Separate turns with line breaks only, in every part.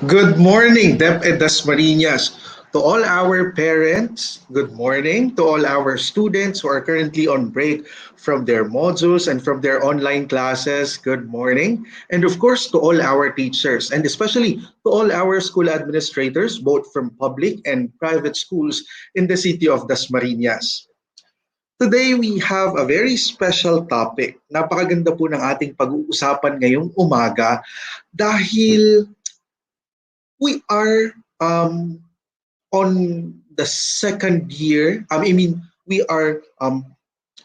Good morning, DepEd Dasmariñas. To all our parents, good morning. To all our students who are currently on break from their modules and from their online classes, good morning. And of course, to all our teachers, and especially to all our school administrators, both from public and private schools in the city of Dasmariñas. Today, we have a very special topic. Napakaganda po ng ating pag-uusapan ngayong umaga dahil we are on the second year. We are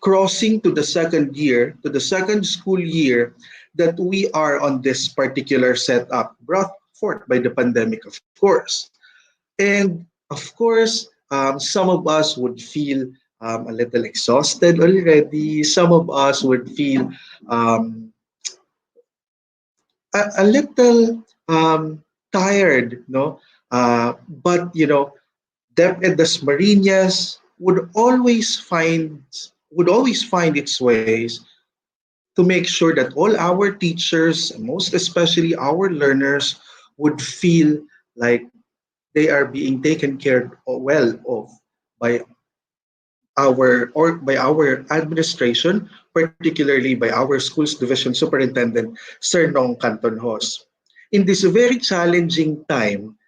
crossing to the second year, to the second school year that we are on this particular setup brought forth by the pandemic, of course. And of course, some of us would feel a little exhausted already. Some of us would feel um, a little tired, no? But DepEd Dasmariñas would always find its ways to make sure that all our teachers, and most especially our learners, would feel like they are being taken care well of by our administration, particularly by our schools division superintendent, Sir Nong Canton Hos. In this very challenging time,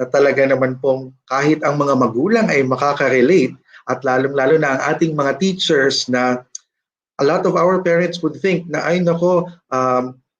na talaga naman pong kahit ang mga magulang ay makaka-relate at lalong-lalo na ang ating mga teachers na a lot of our parents would think na ay nako,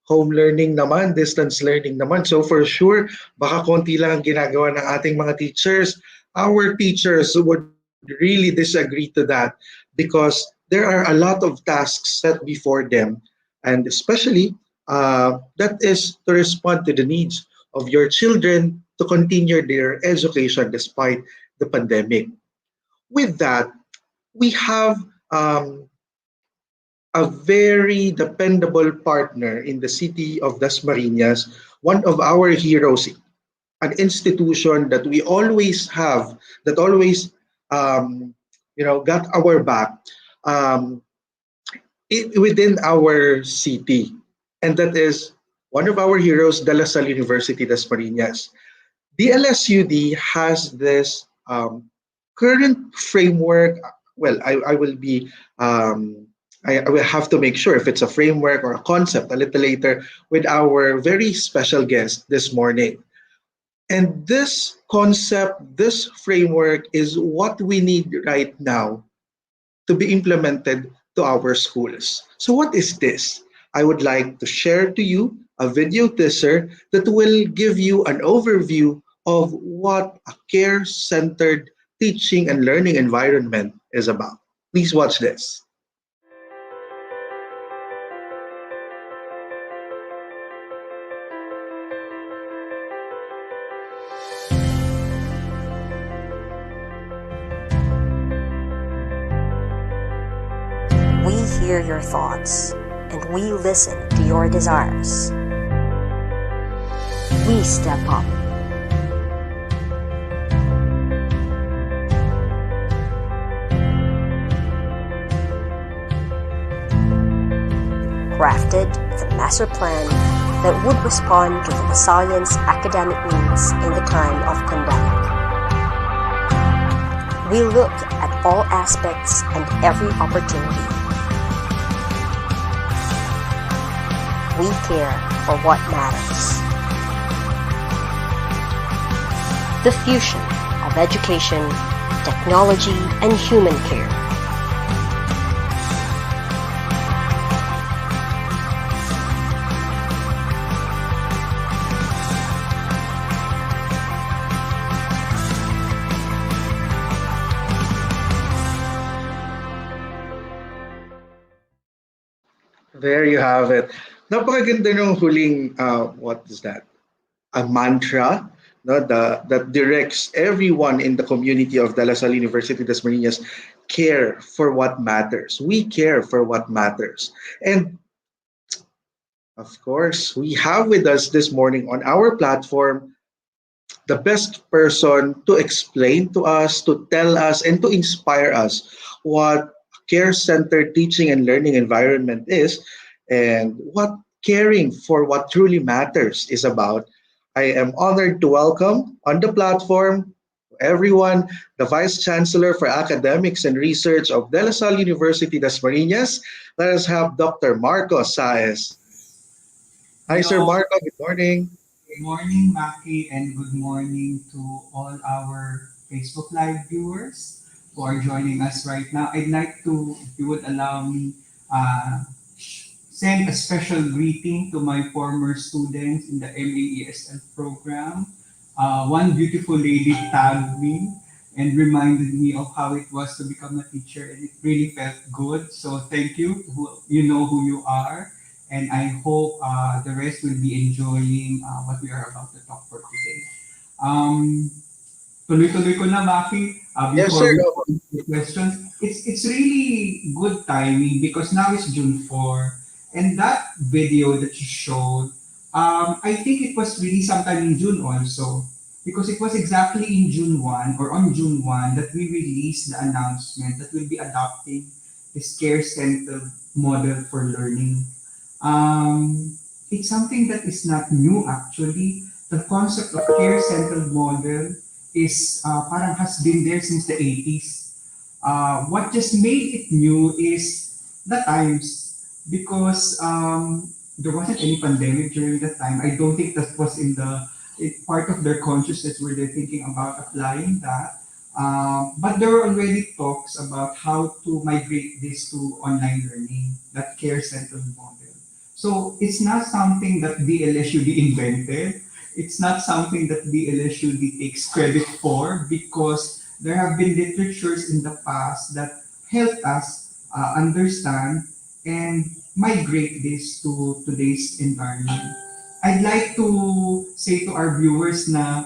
home learning naman, distance learning naman. So for sure, baka konti lang ang ginagawa ng ating mga teachers. Our teachers would really disagree to that because there are a lot of tasks set before them, and especially that is to respond to the needs of your children to continue their education despite the pandemic. With that, we have a very dependable partner in the city of Dasmariñas, one of our heroes, an institution that we always have, that always got our back um, within our city. And that is one of our heroes, De La Salle University Dasmariñas. DLSUD has this current framework. Well, I will be I will have to make sure if it's a framework or a concept a little later with our very special guest this morning. And this concept, this framework is what we need right now to be implemented to our schools. So, what is this? I would like to share to you a video teaser that will give you an overview of what a care centered teaching and learning environment is about. Please watch this.
We hear your thoughts, and we listen to your desires. We step up. Crafted the master plan that would respond to the Basalian's academic needs in the time of pandemic. We look at all aspects and every opportunity. We care for what matters. The fusion of education, technology, and human care.
There you have it. Napakaganda ng huling, what is that? A mantra, no, that directs everyone in the community of De La Salle University Das Marinas care for what matters. We care for what matters. And of course, we have with us this morning on our platform the best person to explain to us, to tell us, and to inspire us what care-centered teaching and learning environment is and what caring for what truly matters is about. I am honored to welcome on the platform everyone, the Vice Chancellor for Academics and Research of De La Salle University Dasmariñas. Let us have Dr. Marco Saez. Hi, Sir
Hello,
Marco. Good morning.
good morning, Maki, and good morning to all our Facebook Live viewers who are joining us right now. I'd like to, if you would allow me, send a special greeting to my former students in the MAESL program. One beautiful lady tagged me and reminded me of how it was to become a teacher, and it really felt good. So thank you. You know who you are, and I hope the rest will be enjoying what we are about to talk for today. Um, Tuloy-tuloy ko na, Maki,
Yes,
before
sir.
we go into the questions. It's really good timing because now it's June 4, and that video that you showed, I think it was really sometime in June also, because it was exactly in June 1 or on June 1 that we released the announcement that we'll be adopting this care-centered model for learning. It's something that is not new actually. The concept of care-centered model is parang has been there since the 80s. What just made it new is the times because there wasn't any pandemic during that time. I don't think that was in the part of their consciousness where they're thinking about applying that. But there were already talks about how to migrate this to online learning, that care-centered model. So it's not something that DLSUD invented. It's not something that DLSUD takes credit for because there have been literatures in the past that helped us understand and migrate this to today's environment. I'd like to say to our viewers na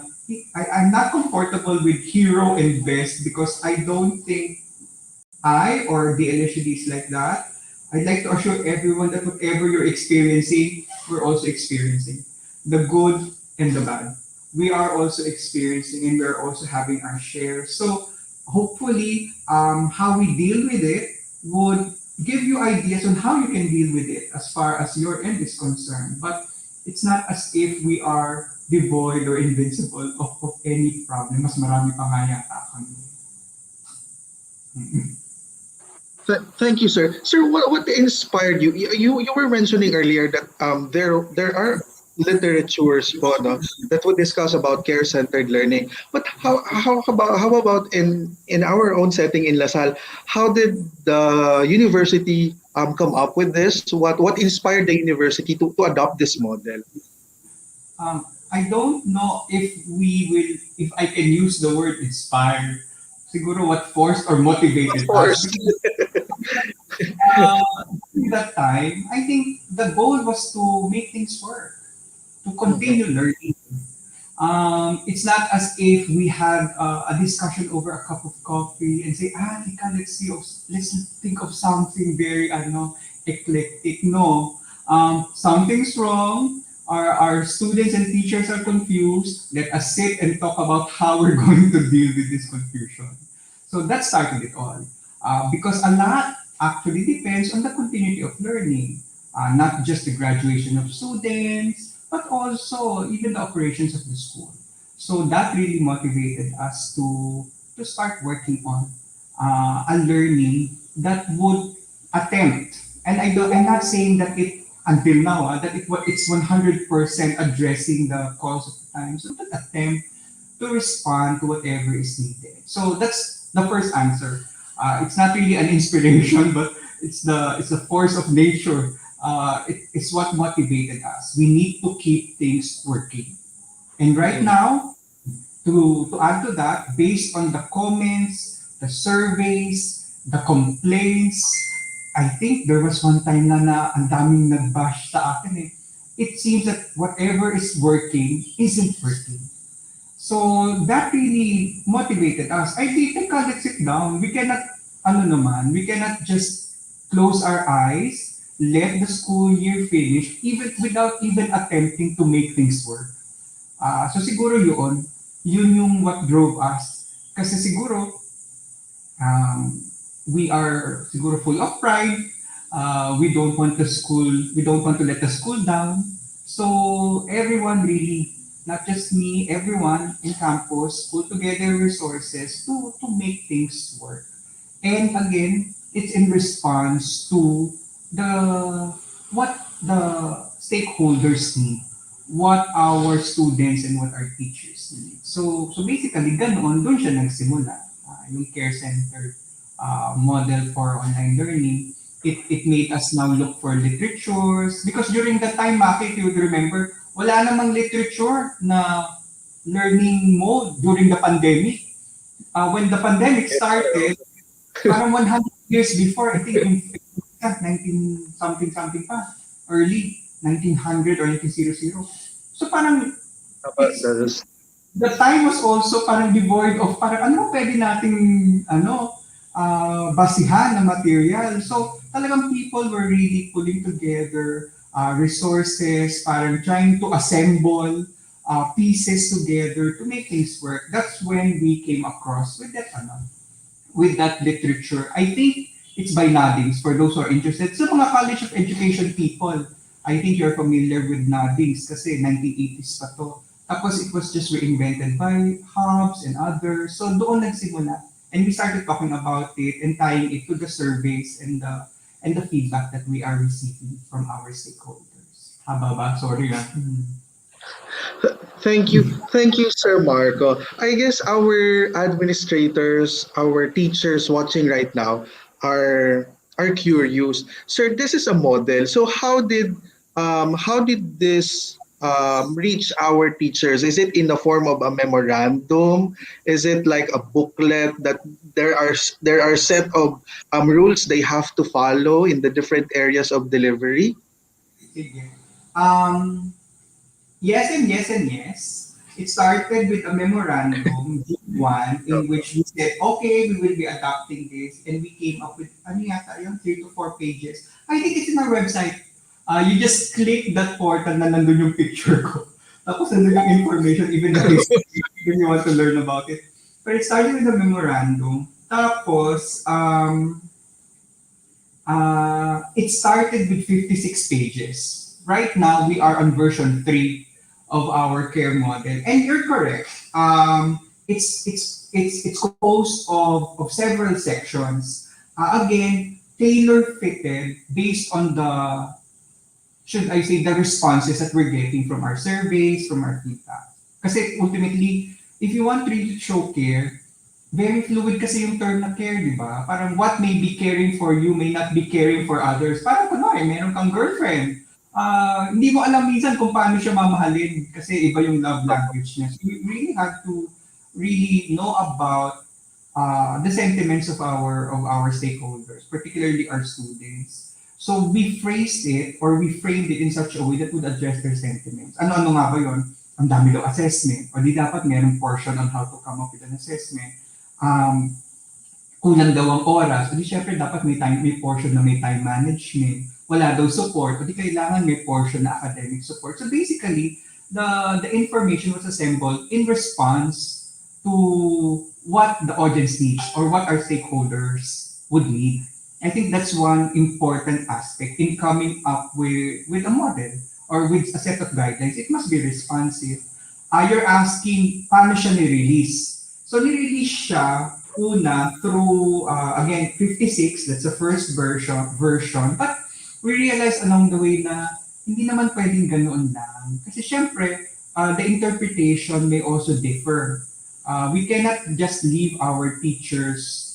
I'm not comfortable with hero and best because I don't think I or the LSUD is like that. I'd like to assure everyone that whatever you're experiencing, we're also experiencing. The good and the bad. We are also experiencing and we're also having our share. So hopefully, how we deal with it would give you ideas on how you can deal with it as far as your end is concerned. But it's not as if we are devoid or invincible of any problem. Mas marami pa nga yata kami.
Thank you, sir. Sir, what inspired you? You were mentioning earlier that there are literatures po, no, that would discuss about care-centered learning. But how about in our own setting in LaSalle? How did the university come up with this? What inspired the university to adopt this model?
I don't know if I can use the word inspired. Siguro what forced or
Of
motivated us.
course.
Uh, During that time, I think the goal was to make things work, to
Mhm.
continue learning. It's not as if we had a discussion over a cup of coffee and say, tika, let's think of something very, eclectic. No, something's wrong. Our students and teachers are confused. Let us sit and talk about how we're going to deal with this confusion. So that started it all. Because a lot actually depends on the continuity of learning, not just the graduation of students, but also even the operations of the school. So that really motivated us to start working on a learning that would attempt, and I'm not saying that it until now that it's 100% addressing the calls of the times, but attempt to respond to whatever is needed. So that's the first answer. It's not really an inspiration, but it's the force of nature. It's what motivated us. We need to keep things working. And right
Mhm.
now, to add to that, based on the comments, the surveys, the complaints, I think there was one time na ang daming nag-bash sa akin eh. It seems that whatever is working isn't working. So that really motivated us. I think, teka, let's sit down. We cannot just close our eyes, let the school year finish, even without even attempting to make things work. So siguro yun yung what drove us. Kasi siguro, um, we are siguro full of pride. We don't want to let the school down. So everyone really not just me, everyone in campus, pull together resources to make things work. And again, it's in response to what the stakeholders need, what our students and what our teachers need. So basically, doon siya nagsimula. Yung care center model for online learning, it made us now look for literatures. Because during that time, Maki, if you would remember, wala namang literature na learning mode during the pandemic. When the pandemic started, parang 100 years before, I think in 19 something something pa, early 1900 or 1900. So parang the time was also parang devoid of parang ano pwede nating basihan na material. So talagang people were really pulling together resources, parang trying to assemble pieces together to make things work. That's when we came across with that literature. I think it's by Noddings for those who are interested. So mga College of Education people, I think you're familiar with Noddings kasi 1980s pa to. Tapos it was just reinvented by Hubs and others. So doon nagsimula. And we started talking about it and tying it to the surveys and the feedback that we are receiving from our stakeholders. Haba ba? Sorry na.
Thank you, Sir Marco. I guess our administrators, our teachers watching right now are curious. Sir, this is a model. So how did this reach our teachers? Is it in the form of a memorandum? Is it like a booklet that there are set of rules they have to follow in the different areas of delivery?
Sige. Yes and yes and yes. It started with a memorandum, one, in which we said, okay, we will be adopting this, and we came up with, 3 to 4 pages. I think it's in our website. You just click that portal na nandun yung picture ko. Tapos nandun yung information, even the history, if you want to learn about it. But it started with a memorandum. Tapos, it started with 56 pages. Right now, we are on version 3 of our care model. And you're correct. It's composed of several sections. Again, tailor-fitted based on the responses that we're getting from our surveys, from our feedback. Kasi ultimately, if you want really to show care, very fluid kasi yung term na care, di ba? Parang what may be caring for you may not be caring for others. Parang kunwari, meron kang girlfriend. Hindi mo alam minsan kung paano siya mamahalin kasi iba yung love language niya. So we really have to really know about the sentiments of our stakeholders, particularly our students. So we phrased it or we framed it in such a way that would address their sentiments. Ano nga ba yun? Ang dami daw assessment. O di dapat merong portion on how to come up with an assessment. Kulang daw ang oras. O di syempre dapat may portion na may time management. Wala daw support. O di kailangan may portion na academic support. So basically, the information was assembled in response to what the audience needs or what our stakeholders would need. I think that's one important aspect in coming up with a model or with a set of guidelines. It must be responsive. You're asking, paano siya ni-release? So ni-release siya una through, again, 56, that's the first version. But we realized along the way na hindi naman pwedeng ganoon lang. Kasi syempre, the interpretation may also differ. We cannot just leave our teachers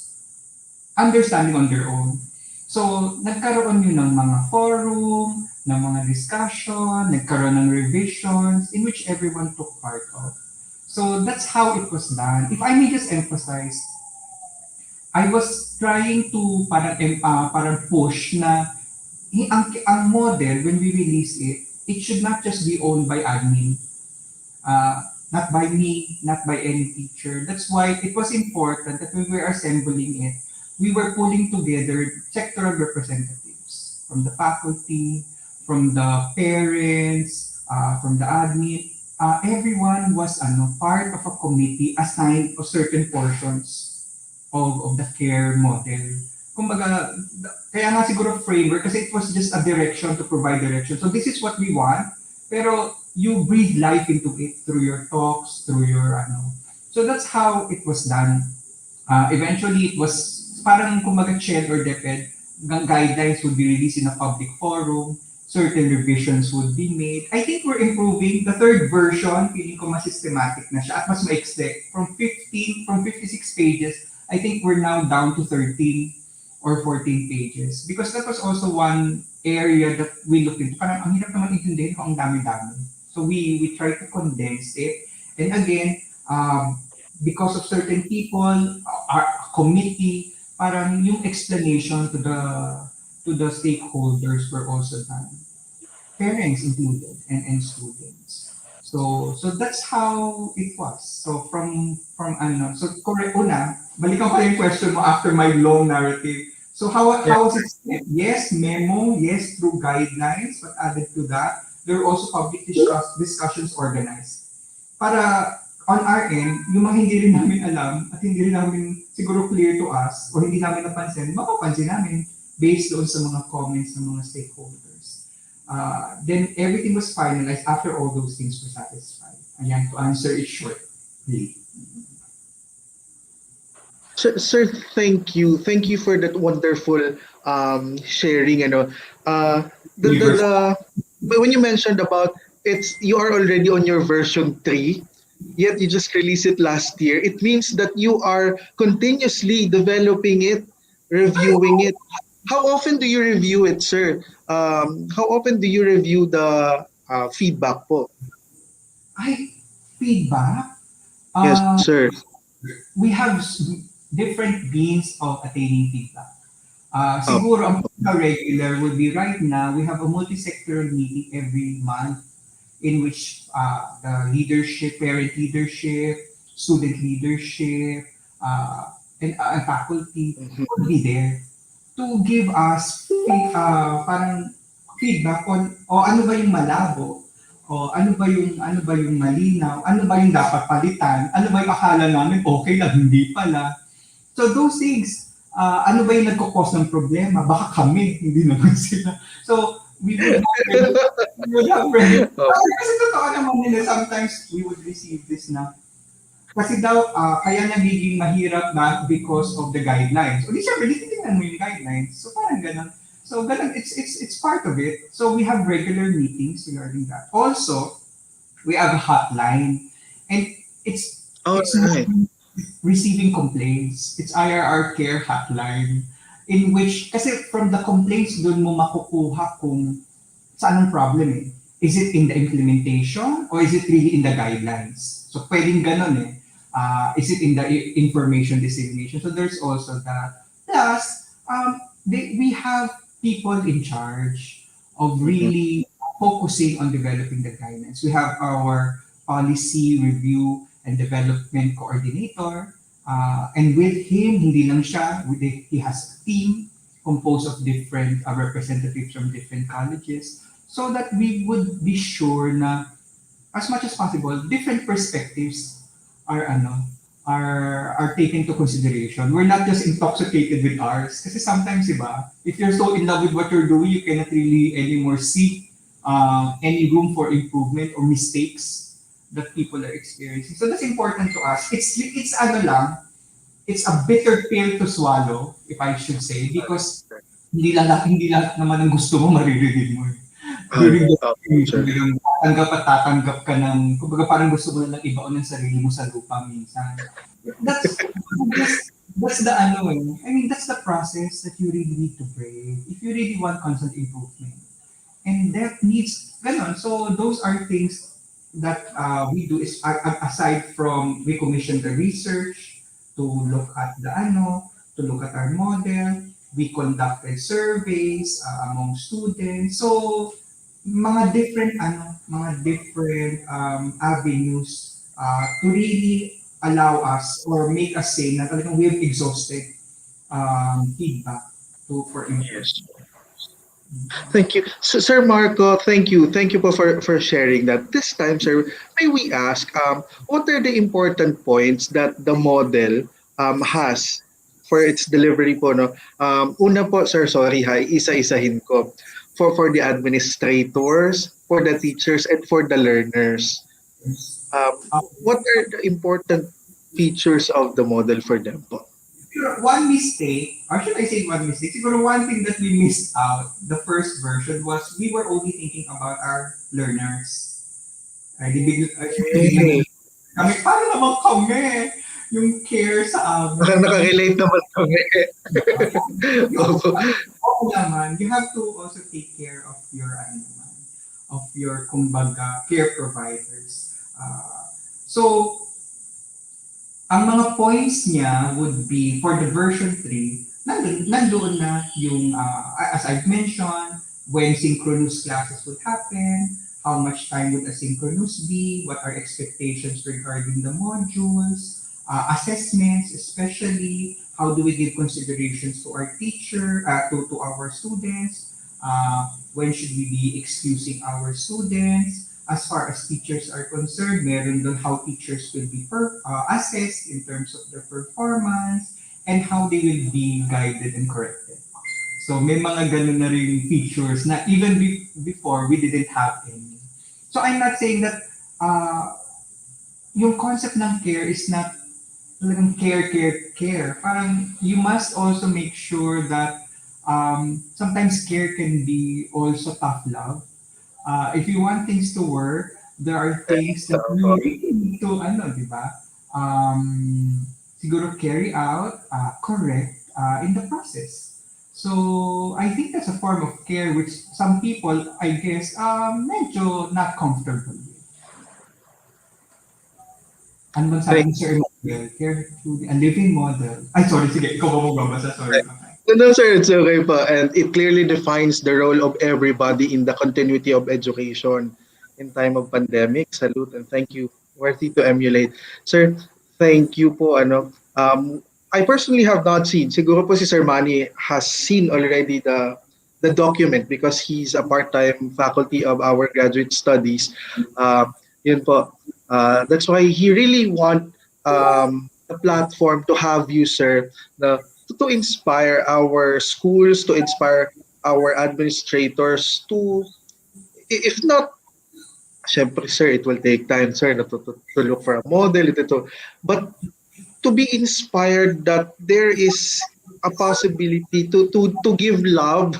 understanding on their own. So, nagkaroon yun ng mga forum, ng mga discussion, nagkaroon ng revisions in which everyone took part of. So, that's how it was done. If I may just emphasize, I was trying to parang push na ang model, when we release it, it should not just be owned by admin. Not by me, not by any teacher. That's why it was important that when we were assembling it, we were pulling together sectoral representatives from the faculty, from the parents, from the admin. Everyone was part of a committee assigned to certain portions of the care model. Kumbaga, kaya nga siguro framework kasi it was just a direction to provide direction. So this is what we want. pero you breathe life into it through your talks, through your ano. So that's how it was done. Eventually, it was parang kumbaga CHED or DEPED, guidelines would be released in a public forum, certain revisions would be made. I think we're improving. The third version, feeling ko mas systematic na siya at mas maikse. From 56 pages, I think we're now down to 13 or 14 pages. Because that was also one area that we looked into. Parang ang hirap naman intindihin kung ang dami-dami. So we try to condense it. And again, because of certain people, our committee, parang yung explanation to the stakeholders were also done. Parents included and students. So that's how it was. So from ano, so correct una, balikan ko yung question mo after my long narrative. So how was it spent? Yes, memo, yes, through guidelines, but added to that, there were also public discussions organized. Para on our end, yung mga hindi rin namin alam at hindi rin namin siguro clear to us o hindi namin napansin, mapapansin namin based on sa mga comments ng mga stakeholders. Then everything was finalized after all those things were satisfied. Ayan, to answer it shortly.
Sir, thank you. Thank you for that wonderful sharing. When you mentioned about you are already on your version 3, yet you just released it last year. It means that you are continuously developing it, reviewing it. How often do you review it, sir? How often do you review the feedback po?
Feedback?
Yes, sir.
We have different means of attaining feedback. Siguro ang regular would be right now, we have a multi-sectoral meeting every month in which the leadership, parent leadership, student leadership, and faculty would be there to give us parang feedback on ano ba yung malabo, o ano ba yung malinaw, ano ba yung dapat palitan, ano ba yung akala namin okay lang, hindi pala. So those things, ano ba yung nagko-cause ng problema? Baka kami, hindi naman sila. So we would have ready. Kasi totoo naman nila, sometimes we would receive this na. Kasi daw, kaya nagiging mahirap na because of the guidelines. O di syempre, titignan mo yung guidelines. So parang ganun. So ganun, it's part of it. So we have regular meetings regarding that. Also, we have a hotline. And it's
Right.
receiving complaints. It's IRR care hotline. In which, kasi from the complaints, doon mo makukuha kung saan ang problem eh. Is it in the implementation or is it really in the guidelines? So pwedeng ganun eh. Is it in the information dissemination? So there's also that. Plus, we have people in charge of really focusing on developing the guidelines. We have our policy review and development coordinator. And with him, hindi lang siya, he has a team composed of different representatives from different colleges so that we would be sure na as much as possible, different perspectives are taken into consideration. We're not just intoxicated with ours. Kasi sometimes, iba, if you're so in love with what you're doing, you cannot really anymore see any room for improvement or mistakes that people are experiencing. So that's important to us. It's a bitter pill to swallow, if I should say, because hindi lahat naman ang gusto mo maririnig mo. Tatanggap at tatanggap ka ng, kumbaga parang gusto mo lang ibaon ng sarili mo sa lupa minsan. That's the ano eh. I mean, that's the process that you really need to brave if you really want constant improvement. And that needs, ganon. So those are things that we do is aside from we commission the research to look at to look at our model, we conducted surveys among students. So mga different avenues to really allow us or make us say na talagang we have exhausted feedback for improvement.
Thank you. So, Sir Marco, thank you. Thank you po for sharing that. This time, sir, may we ask, what are the important points that the model has for its delivery po? No? Una po, sir, sorry ha, isa-isahin ko. For the administrators, for the teachers and for the learners. What are the important features of the model for them po?
One mistake, or should I say one mistake? Siguro one thing that we missed out, the first version, was we were only thinking about our learners. Ay,
Mm.
kami, paano naman kami? Yung care sa amin.
Nakarelate naman kami. Opo.
Oo naman, you have to also take care of your, ano naman, of your, kumbaga, care providers. So, ang mga points niya would be, for the version 3, nandoon na yung, as I've mentioned, when synchronous classes would happen, how much time would asynchronous be, what are expectations regarding the modules, assessments, especially, how do we give considerations to our teacher, to our students, when should we be excusing our students. As far as teachers are concerned, meron doon how teachers will be assessed in terms of their performance and how they will be guided and corrected. So may mga ganun na rin features na even before we didn't have any. So I'm not saying that yung concept ng care is not talagang care. Parang you must also make sure that sometimes care can be also tough love. If you want things to work, there are things that you really need to, di ba? Siguro carry out, correct in the process. So I think that's a form of care which some people, I guess, medyo not comfortable with. Ano bang sabi ni Sir Emmanuel? Care to a living model. Ay, sorry, sige, ikaw ba magbabasa? Sorry.
No, sir, it's okay pa. And it clearly defines the role of everybody in the continuity of education in time of pandemic. Salute and thank you. Worthy to emulate. Sir, thank you po. I personally have not seen. Siguro po si Sir Manny has seen already the document because he's a part-time faculty of our graduate studies. Yun po. That's why he really want a platform to have you, sir, to inspire our schools, to inspire our administrators to, if not, syempre, sir, it will take time, sir, to look for a model, but to be inspired that there is a possibility to give love,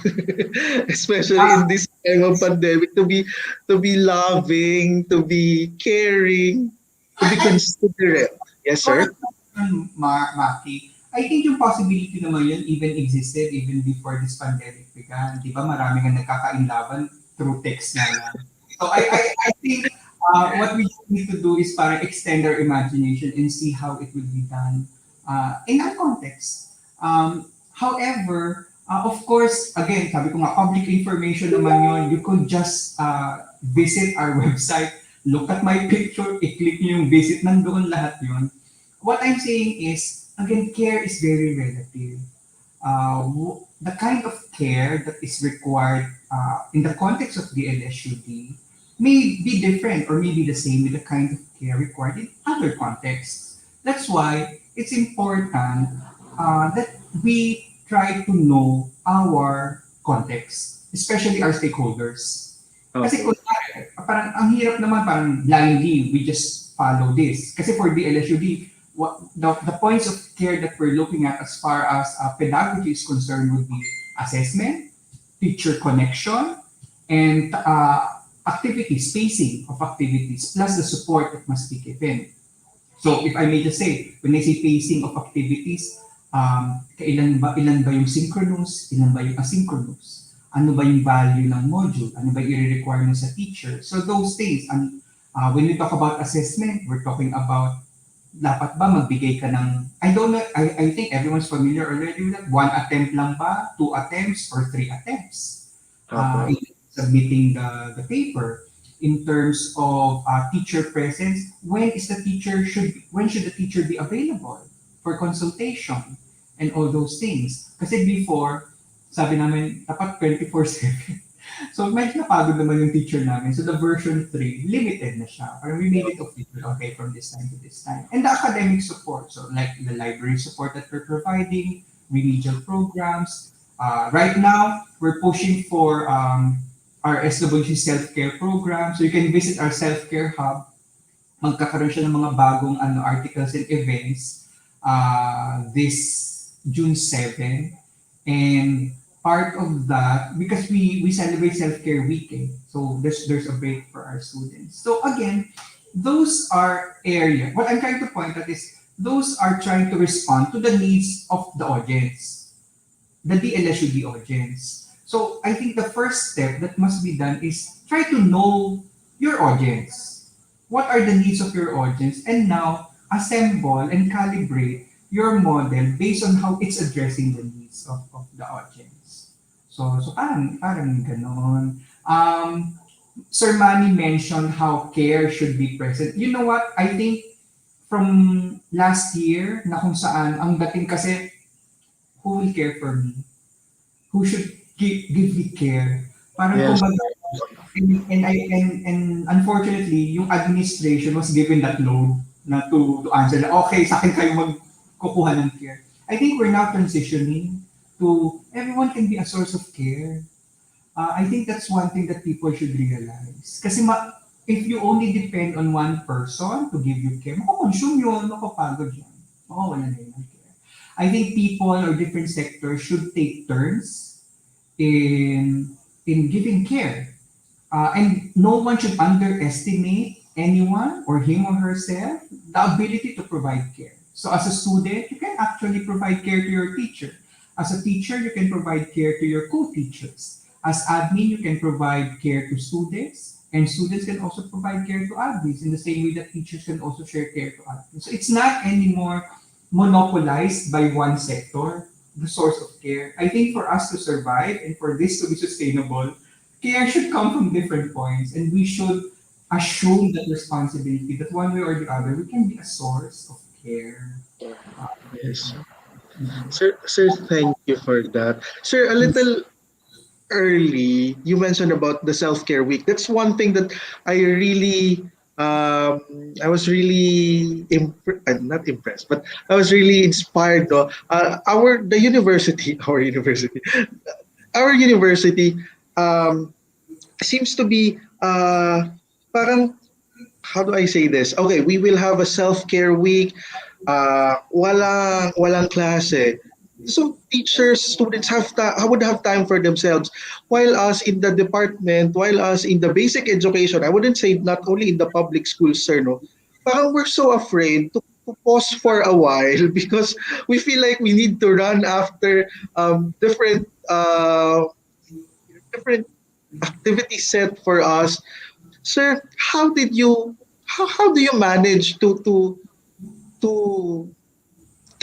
especially in this time of pandemic, to be loving, to be caring, to be considerate. Yes, sir.
Maki, I think yung possibility naman yun even existed even before this pandemic began. Di ba marami nga nagkakainlaban through text na lang. So I think what we need to do is para extend our imagination and see how it will be done in our context. However, of course, again, sabi ko nga, public information naman yun. You could just visit our website, look at my picture, i-click nyo yung visit, nandoon lahat yun. What I'm saying is, again, care is very relative. The kind of care that is required in the context of the LSUD may be different or may be the same with the kind of care required in other contexts. That's why it's important that we try to know our context, especially our stakeholders. Kasi kung parang ang hirap naman, parang blindly, we just follow this. Kasi for the LSUD, the points of care that we're looking at as far as pedagogy is concerned would be assessment, teacher connection, and activities, spacing of activities, plus the support that must be given. So if I may just say, when I say pacing of activities, ilan ba yung synchronous, ilan ba yung asynchronous? Ano ba yung value ng module? Ano ba yung i-require mo sa teacher? So those things, and when we talk about assessment, we're talking about dapat ba magbigay ka ng, I don't know, I think everyone's familiar already with that. 1 attempt lang ba? 2 attempts? Or 3 attempts? In submitting the paper. In terms of teacher presence, when should the teacher be available for consultation and all those things? Kasi before, sabi namin, dapat 24/7. So medyo napagod naman yung teacher namin. So the version 3, limited na siya. Parang we made it official, okay, from this time to this time. And the academic support, so like the library support that we're providing, remedial programs. Right now, we're pushing for our SWC self-care program. So you can visit our self-care hub. Magkakaroon siya ng mga bagong articles and events this June 7. And part of that, because we celebrate self-care weekend, so there's a break for our students. So again, those are areas. What I'm trying to point out is those are trying to respond to the needs of the audience, the DLSUD audience. So I think the first step that must be done is try to know your audience. What are the needs of your audience? And now assemble and calibrate your model based on how it's addressing the needs of the audience. So parang ganon. Sir Manny mentioned how care should be present. You know what? I think from last year na kung saan ang dating kasi, who will care for me? Who should give me care? Parang
Yes.
kumbaga, and unfortunately, yung administration was given that load na to answer na, okay, sa akin kayo magkukuha ng care. I think we're now transitioning to everyone can be a source of care. I think that's one thing that people should realize. Kasi if you only depend on one person to give you care, makakonsume yun, makapagod yun. Wala na yun care. I think people or different sectors should take turns in giving care. And no one should underestimate anyone or him or herself the ability to provide care. So as a student, you can actually provide care to your teacher. As a teacher, you can provide care to your co-teachers. As admin, you can provide care to students, and students can also provide care to admins in the same way that teachers can also share care to admins. So it's not anymore monopolized by one sector, the source of care. I think for us to survive and for this to be sustainable, care should come from different points, and we should assume that responsibility that one way or the other, we can be a source of care.
Yes. Sir, thank you for that. Sir, a little early, you mentioned about the self-care week. That's one thing that I really, I was really not impressed, but I was really inspired. Though. The university, our university seems to be parang, how do I say this? Okay, we will have a self-care week. Walang klase. So teachers, students would have time for themselves. While us in the department, while us in the basic education, I wouldn't say not only in the public schools, sir, no? Parang we're so afraid to pause for a while because we feel like we need to run after different activities set for us. Sir, how do you manage to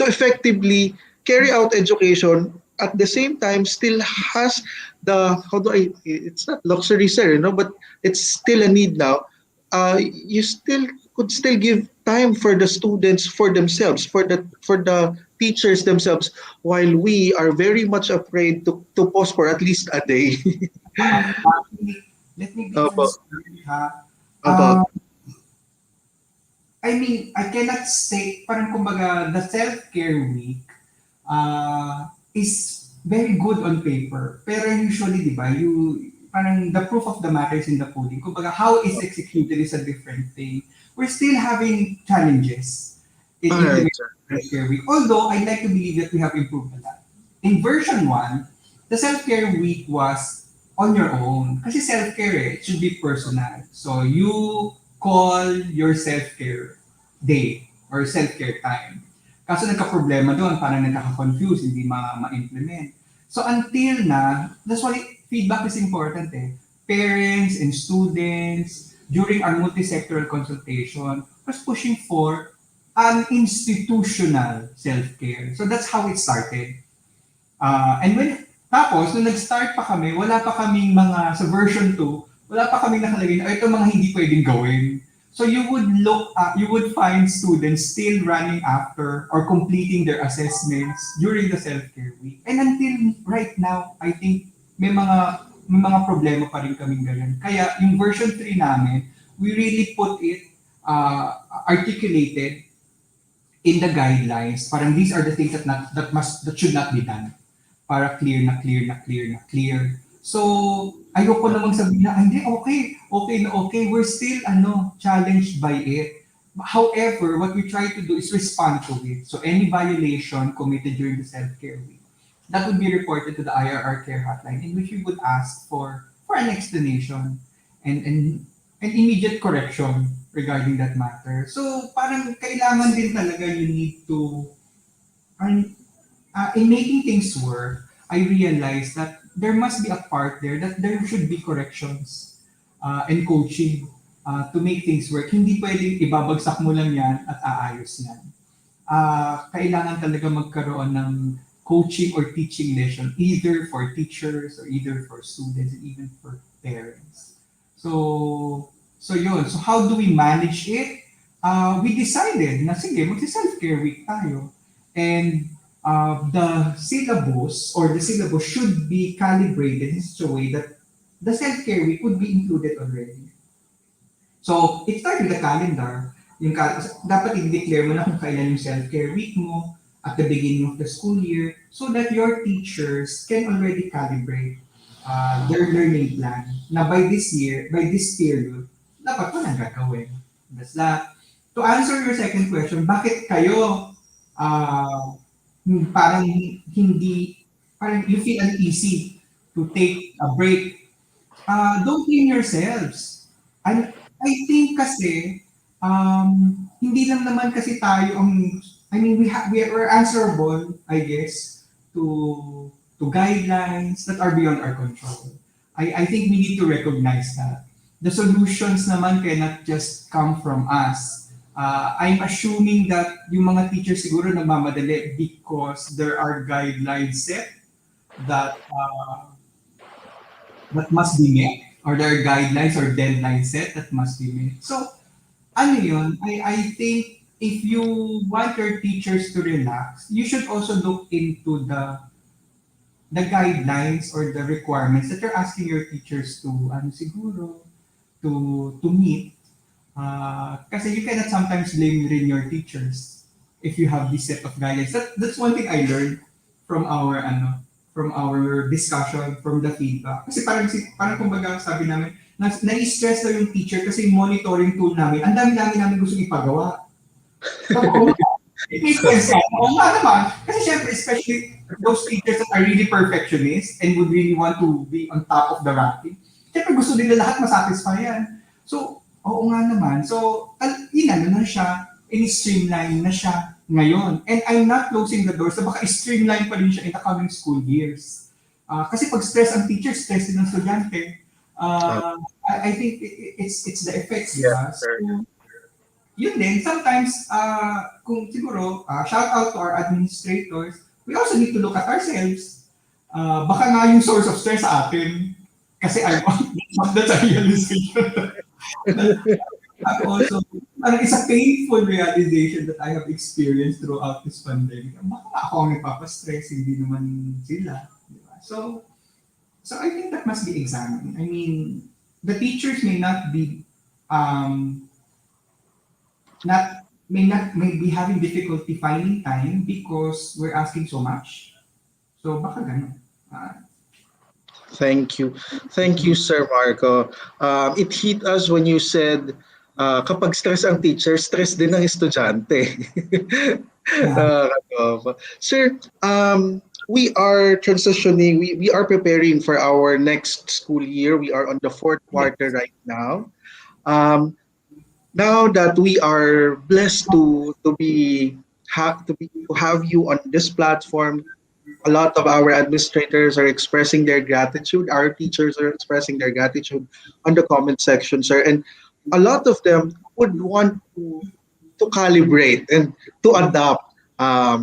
effectively carry out education at the same time still has it's not luxury, sir, but it's still a need now. You could still give time for the students, for themselves, for the teachers themselves, while we are very much afraid to pause for at least a day.
Let me be
Opo.
transparent,
About
I mean, I cannot say, parang kumbaga, the self-care week is very good on paper. Pero usually, di ba, parang the proof of the matter is in the pudding. Kumbaga, how it's executed is a different thing. We're still having challenges in implementing self-care week. Although, I'd like to believe that we have improved a lot. In version 1, the self-care week was on your own. Kasi self-care, it should be personal. So, you call your self-care day or self-care time. Kaso nagka-problema doon, parang nagkaka-confuse, hindi ma-implement. So until that's why feedback is important eh. Parents and students, during our multi-sectoral consultation, was pushing for an institutional self-care. So that's how it started. Tapos, nung nag-start pa kami, wala pa kaming sa version 2, wala pa kaming nakalagay na ito mga hindi pwedeng gawin. So you would find students still running after or completing their assessments during the self-care week. And until right now, I think may mga problema pa rin kaming ganyan. Kaya yung version 3 namin, we really put it articulated in the guidelines. Parang these are the things that should not be done. Para clear. So, ayoko namang sabihin na, hindi, okay, we're still, challenged by it. However, what we try to do is respond to it. So, any violation committed during the self-care week, that would be reported to the IRR care hotline, in which we would ask for an explanation and immediate correction regarding that matter. So, parang kailangan din talaga you need to, in making things work, I realized that there must be a part there that there should be corrections and coaching to make things work. Hindi pwedeng ibabagsak mo lang yan at aayos yan. Kailangan talaga magkaroon ng coaching or teaching lesson, either for teachers or either for students and even for parents. So yun. So how do we manage it? We decided na sige, magsi-self-care week tayo. And the syllabus should be calibrated in such a way that the self-care week would be included already. So, it starts with the calendar. Dapat i-declare mo na kung kailan yung self-care week mo at the beginning of the school year so that your teachers can already calibrate their learning plan na by this period, dapat mo nang gagawin. That's that. To answer your second question, bakit kayo parang you feel uneasy to take a break? Don't blame yourselves. I think kasi, hindi lang naman kasi tayo we're answerable, I guess, to guidelines that are beyond our control. I think we need to recognize that. The solutions naman cannot just come from us. I'm assuming that yung mga teachers siguro nagmamadali because there are guidelines set that must be met, or there are guidelines or deadlines set that must be met. So, yun? I think if you want your teachers to relax, you should also look into the guidelines or the requirements that you're asking your teachers to siguro to meet. Kasi you cannot sometimes blame rin your teachers if you have this set of guidelines. That's one thing I learned from our discussion, from the feedback. Kasi parang kumbaga sabi namin, na-stress daw yung teacher kasi yung monitoring tool namin, ang dami namin gusto ipagawa. So, it makes sense. Oo nga naman. Kasi syempre, especially those teachers that are really perfectionists and would really want to be on top of the ranking, syempre gusto nila lahat masatisfy yan. So, oo nga naman. So, na siya, in-streamline na siya ngayon. And I'm not closing the doors na baka i-streamline pa rin siya in the coming school years. Kasi pag stress ang teacher, stress din ang estudyante. I think it's the effects.
Yeah,
So, yun din, sometimes, kung siguro, shout out to our administrators, we also need to look at ourselves. Baka nga yung source of stress sa atin, kasi that's a realization. Also, it's a painful realization that I have experienced throughout this pandemic. Baka ako ang nagpapastress, hindi naman sila. Diba? So I think that must be examined. I mean, the teachers may not be may be having difficulty finding time because we're asking so much. So baka ganun.
Thank you, Sir Marco. It hit us when you said kapag stress ang teacher, stress din ang estudyante. Sir, we are transitioning. We are preparing for our next school year. We are on the fourth quarter right now. Now that we are blessed to have you on this platform, a lot of our administrators are expressing their gratitude. Our teachers are expressing their gratitude on the comment section, sir. And a lot of them would want to calibrate and to adopt a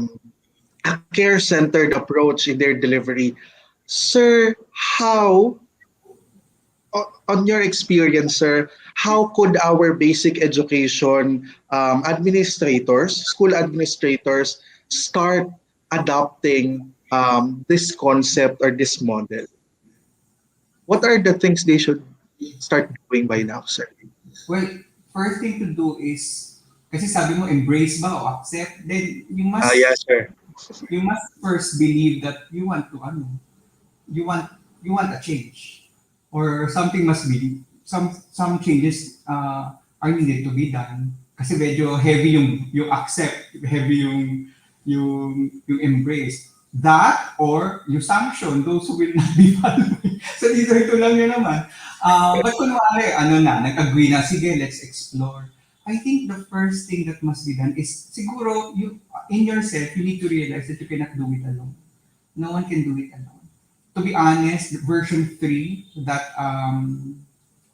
care-centered approach in their delivery. Sir, how, on your experience, sir, how could our basic education administrators, school administrators, start adopting this concept or this model? What are the things they should start doing by now, sir?
Well, first thing to do is, kasi sabi mo, embrace ba o accept, then you must
Yes, sir.
you must first believe that you want you want a change. Or something must be, some changes are needed to be done. Kasi medyo heavy yung accept, heavy yung embrace. That or yung sanction, those who will not be following. So ito lang yun naman. But kunwari, nag-agree na, sige, let's explore. I think the first thing that must be done is, siguro, in yourself, you need to realize that you cannot do it alone. No one can do it alone. To be honest, version 3 that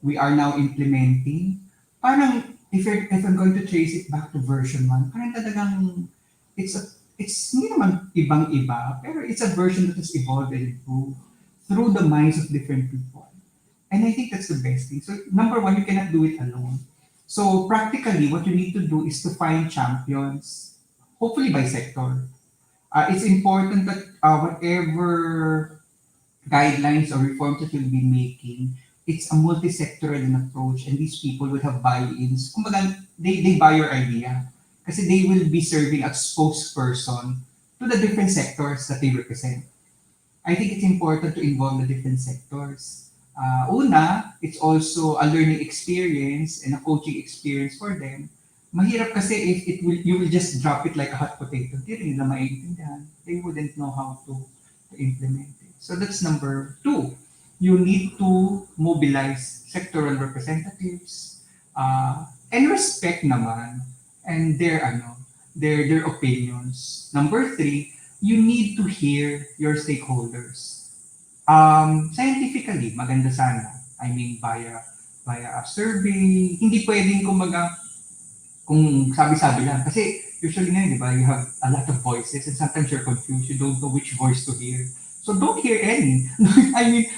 we are now implementing, parang, if I'm going to trace it back to version 1, parang talagang, it's hindi naman ibang-iba, pero it's a version that has evolved and improved through the minds of different people. And I think that's the best thing. So number 1, you cannot do it alone. So practically, what you need to do is to find champions, hopefully by sector. It's important that whatever guidelines or reforms that you'll be making, it's a multi-sectoral approach, and these people will have buy-ins. Kumbaga, they buy your idea. Kasi they will be serving as spokesperson to the different sectors that they represent. I think it's important to involve the different sectors. Una, it's also a learning experience and a coaching experience for them. Mahirap kasi if you will just drop it like a hot potato, hindi rin nila maintindihan. They wouldn't know how to implement it. So that's number 2. You need to mobilize sectoral representatives and respect naman and their opinions. Number 3, you need to hear your stakeholders. Scientifically, maganda sana. I mean, via a survey. Hindi pwedeng kung sabi-sabi lang. Kasi usually ngayon, di ba, you have a lot of voices and sometimes you're confused. You don't know which voice to hear. So don't hear any. I mean,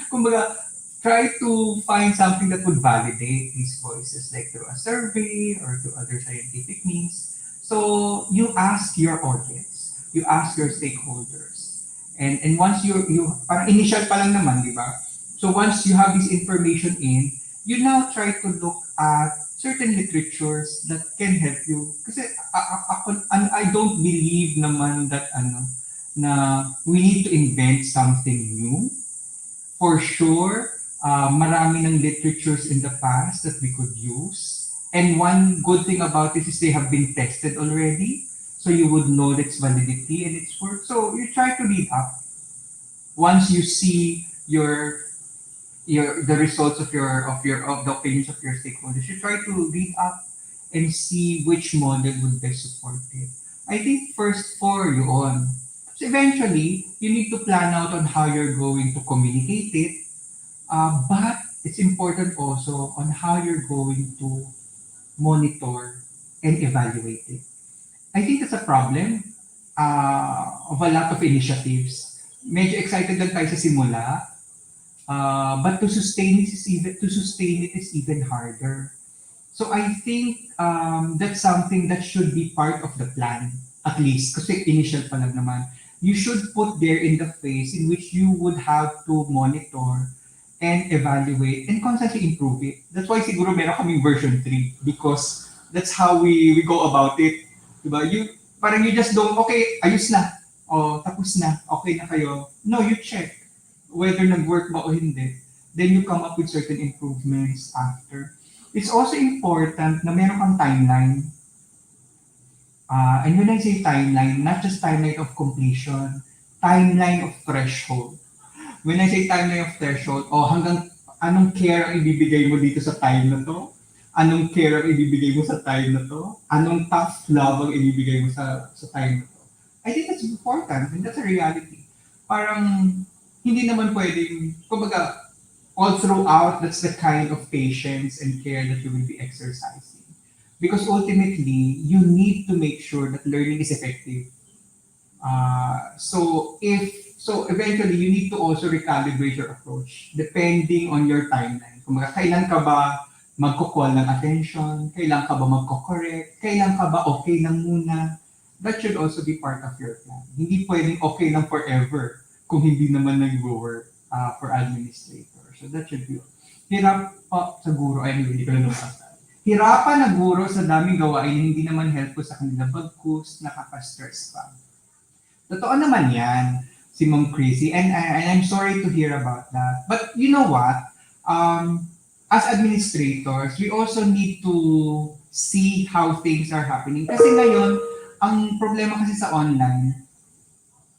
try to find something that would validate these voices, like through a survey or through other scientific means. So you ask your audience, you ask your stakeholders, and once you parang initial pa lang naman, di ba? So once you have this information in, you now try to look at certain literatures that can help you. Kasi I don't believe naman that na we need to invent something new. For sure, marami ng literatures in the past that we could use. And one good thing about it is they have been tested already. So you would know its validity and its work. So you try to read up. Once you see the results of the opinions of your stakeholders, you try to read up and see which model would best support it. I think first for you on. So eventually, you need to plan out on how you're going to communicate it. But it's important also on how you're going to monitor and evaluate it. I think that's a problem of a lot of initiatives. Medyo excited lang tayo sa simula, but to sustain it is even harder. So I think that's something that should be part of the plan, at least, kasi initial pa lang naman. You should put there in the phase in which you would have to monitor and evaluate and constantly improve it. That's why siguro meron kaming version 3, because that's how we go about it. Diba? You just don't, okay, ayos na. O, tapos na. Okay na kayo. No, you check whether nag-work ba o hindi. Then you come up with certain improvements after. It's also important na meron kang timeline. And when I say timeline, not just timeline of completion, timeline of threshold. When I say timeline of threshold, hanggang anong care ang ibibigay mo dito sa time na to? Anong care ang ibibigay mo sa time na to? Anong tough love ang ibibigay mo sa time na to? I think that's important and that's a reality. Parang hindi naman pwedeng, kumbaga, all throughout, that's the kind of patience and care that you will be exercising. Because ultimately, you need to make sure that learning is effective. So eventually, you need to also recalibrate your approach depending on your timeline. Kung kailan ka ba magko-call ng attention, kailan ka ba magko-correct, kailan ka ba okay lang muna. That should also be part of your plan. Hindi pwedeng okay lang forever kung hindi naman nag-work for administrator. So that should be. Hirap pa sa guro, hindi ko na nabasa. Hirapan na guro sa daming gawain na hindi naman helpful sa kanila bagkus, nakaka-stress pa. Totoo naman yan. si Ma'am Chrissy, and I'm sorry to hear about that. But you know what? As administrators, we also need to see how things are happening. Kasi ngayon, ang problema kasi sa online,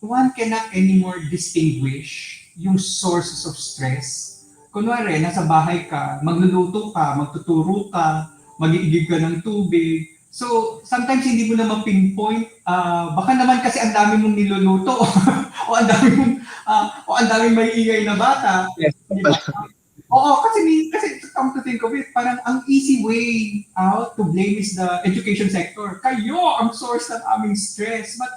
one cannot anymore distinguish yung sources of stress. Kunwari, nasa bahay ka, magluluto ka, magtuturo ka, mag-iigib ka ng tubig. So, sometimes hindi mo na ma-pinpoint, baka naman kasi ang dami mong niluluto o ang dami mong o ang daming may ingay na bata.
Yes.
Di ba? Oo, kasi come to think of it, parang ang easy way out to blame is the education sector. Kayo ang source ng aming stress. But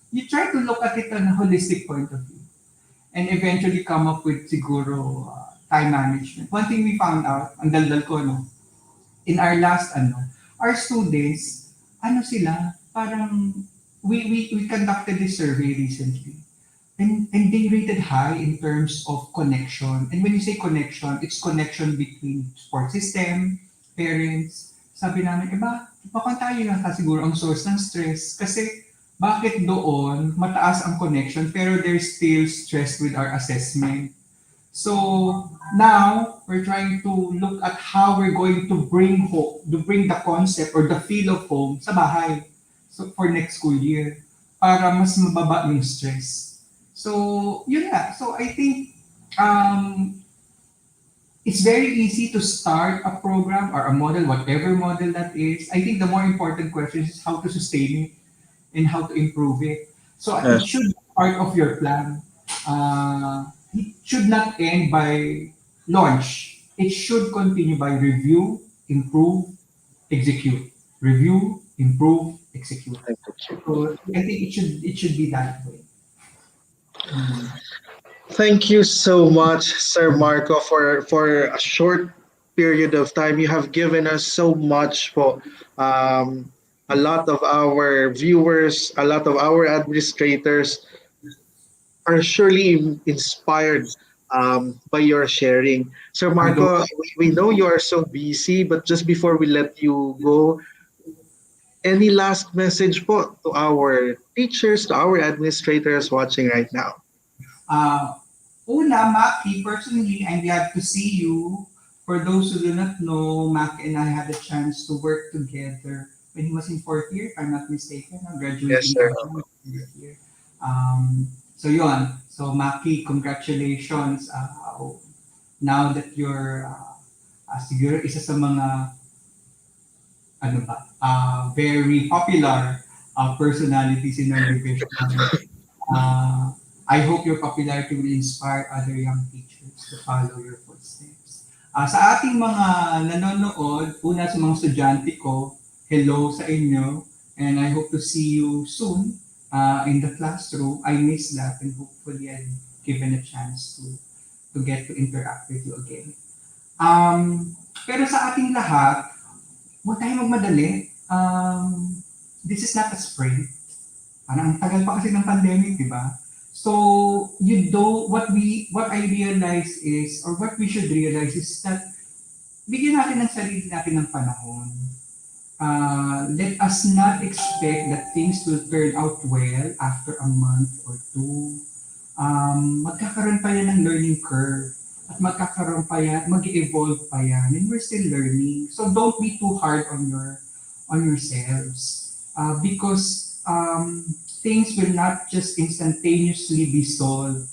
you try to look at it on a holistic point of view and eventually come up with siguro time management. One thing we found out, ang daldal ko, no, in our last, our students, sila, parang, we conducted this survey recently. And they rated high in terms of connection. And when you say connection, it's connection between support system, parents. Sabi namin, tayo lang siguro ang source ng stress. Kasi bakit doon mataas ang connection pero there's still stress with our assessment. So now we're trying to look at how we're going to bring home, to bring the concept or the feel of home sa bahay. So for next school year, para mas mababa yung stress. So, yun nga. So, I think it's very easy to start a program or a model, whatever model that is. I think the more important question is how to sustain it and how to improve it. So, it should be part of your plan. It should not end by launch. It should continue by review, improve, execute. Review, improve, execute. So, I think it should be that way.
Thank you so much, Sir Marco, for a short period of time. You have given us so much for a lot of our viewers, a lot of our administrators are surely inspired by your sharing. Sir Marco, we know you are so busy, but just before we let you go, any last message po to our teachers, to our administrators watching right now?
Maki, personally, I'm glad to see you. For those who do not know, Maki and I had a chance to work together when he was in 4th year, if I'm not mistaken. I'm graduating.
Yes, sir.
Year. So yun. So Maki, congratulations. Now that you're siguro isa sa mga very popular personalities in our division. I hope your popularity will inspire other young teachers to follow your footsteps. Sa ating mga nanonood, una sa mga estudyante ko, hello sa inyo, and I hope to see you soon in the classroom. I miss that, and hopefully I'm given a chance to get to interact with you again. Pero sa ating lahat, huwag tayo magmadali. This is not a sprint. Ang tagal pa kasi ng pandemic, di ba? So what I realize is, or what we should realize is that bigyan natin ng sarili natin ng panahon. Let us not expect that things will turn out well after a month or two. Magkakaroon pa yan ng learning curve. At magkakaroon pa yan, mag-evolve pa yan, and we're still learning. So don't be too hard on yourselves. Because things will not just instantaneously be solved.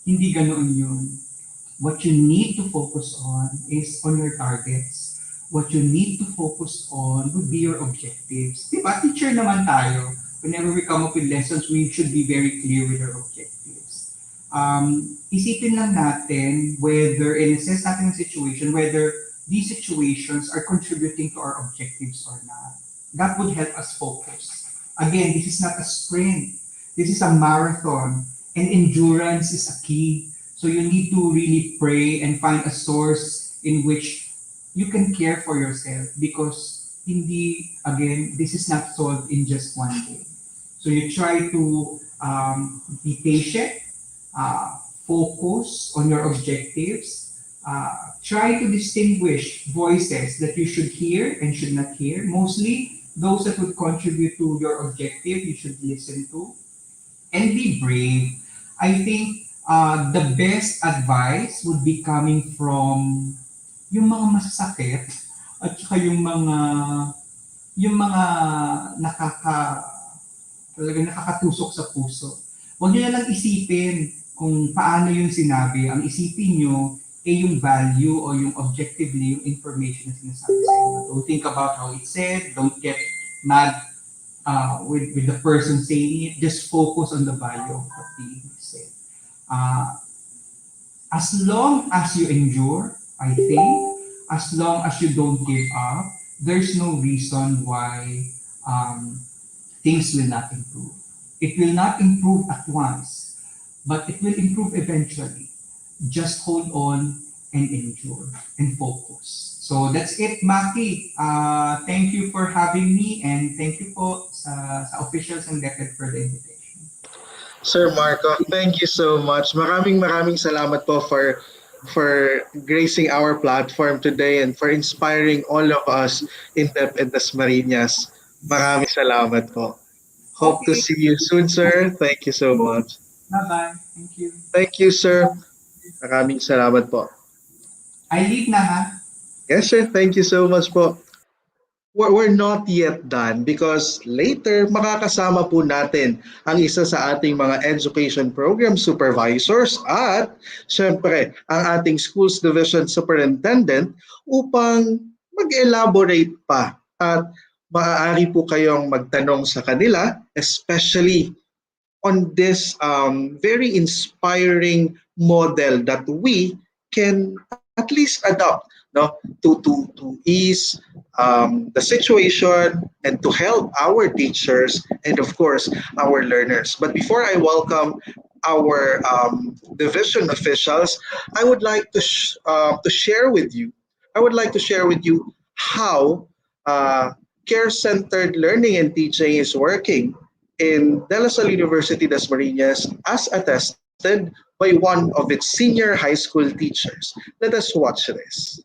Hindi ganoon yun. What you need to focus on is on your targets. What you need to focus on would be your objectives. Diba? Teacher naman tayo. Whenever we come up with lessons, we should be very clear with our objectives. Isipin lang natin whether, and assess natin ang situation, whether these situations are contributing to our objectives or not. That would help us focus. Again, this is not a sprint. This is a marathon, and endurance is a key. So you need to really pray and find a source in which you can care for yourself, because this is not solved in just one day. So you try to be patient, focus on your objectives, try to distinguish voices that you should hear and should not hear. Mostly, those that would contribute to your objective, you should listen to, and be brave. I think the best advice would be coming from yung mga masasakit at saka yung mga talagang nakakatusok sa puso. Huwag niyo na lang isipin kung paano yung sinabi. Ang isipin niyo yung value o yung objectively yung information na sinasabi sa inyo. Don't think about how it's said. Don't get mad with the person saying it. Just focus on the value of what being said. As long as you endure, I think, as long as you don't give up, there's no reason why things will not improve. It will not improve at once, but it will improve eventually. Just hold on and endure and focus. So that's it, Maki. Thank you for having me, and thank you po sa officials ng DEPED for the invitation.
Sir Marco, thank you so much. Maraming salamat po for gracing our platform today and for inspiring all of us in DEPED Dasmariñas. Maraming salamat po. Hope to see you soon, sir. Thank you so much.
Bye-bye. Thank you.
Thank you, sir. Maraming salamat po.
I leave na, ha?
Yes, sir. Thank you so much po. We're not yet done because later makakasama po natin ang isa sa ating mga education program supervisors at syempre ang ating schools division superintendent upang mag-elaborate pa at maaari po kayong magtanong sa kanila, especially on this very inspiring model that we can at least adopt, no, to ease the situation and to help our teachers and of course our learners. But before I welcome our division officials, I would like to share with you. How care-centered learning and teaching is working in De La Salle University Dasmariñas as attested by one of its senior high school teachers. Let us watch this.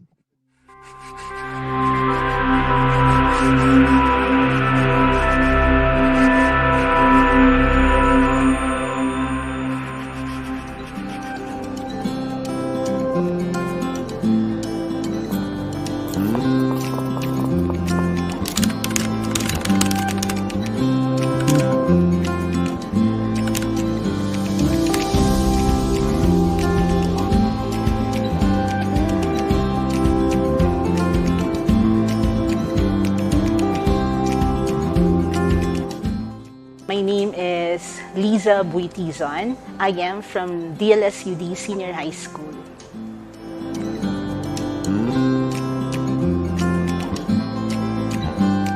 Buitizon. I am from DLSUD Senior High School.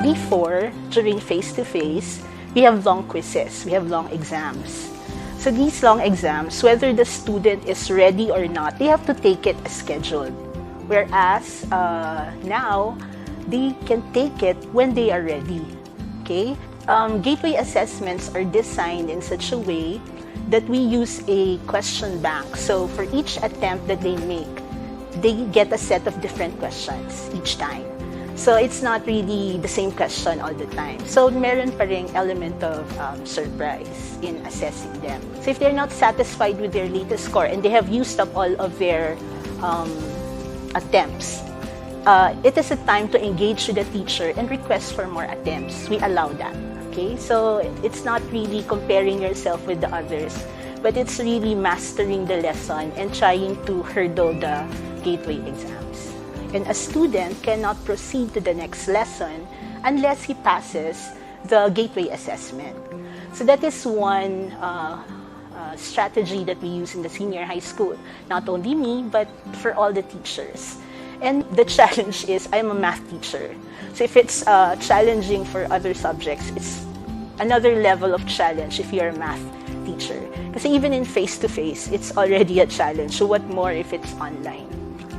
Before, during face-to-face, we have long quizzes, we have long exams. So these long exams, whether the student is ready or not, they have to take it as scheduled. Whereas now, they can take it when they are ready. Okay? Gateway assessments are designed in such a way that we use a question bank. So for each attempt that they make, they get a set of different questions each time. So it's not really the same question all the time. So meron pa ring element of surprise in assessing them. So if they're not satisfied with their latest score and they have used up all of their attempts, it is a time to engage with the teacher and request for more attempts. We allow that. Okay, so it's not really comparing yourself with the others, but it's really mastering the lesson and trying to hurdle the gateway exams. And a student cannot proceed to the next lesson unless he passes the gateway assessment. So that is one strategy that we use in the senior high school. Not only me, but for all the teachers. And the challenge is, I'm a math teacher. So if it's challenging for other subjects, it's another level of challenge if you're a math teacher. Because even in face-to-face, it's already a challenge. So what more if it's online?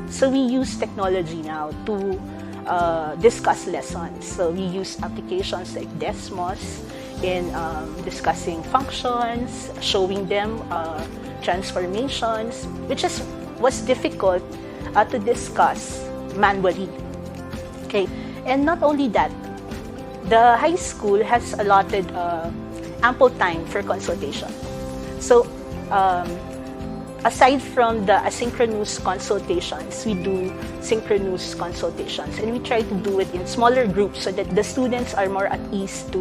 So we use technology now to discuss lessons. So we use applications like Desmos in discussing functions, showing them transformations, which was difficult to discuss manually. Okay, and not only that, the high school has allotted ample time for consultation. So um, aside from the asynchronous consultations, we do synchronous consultations, and we try to do it in smaller groups so that the students are more at ease to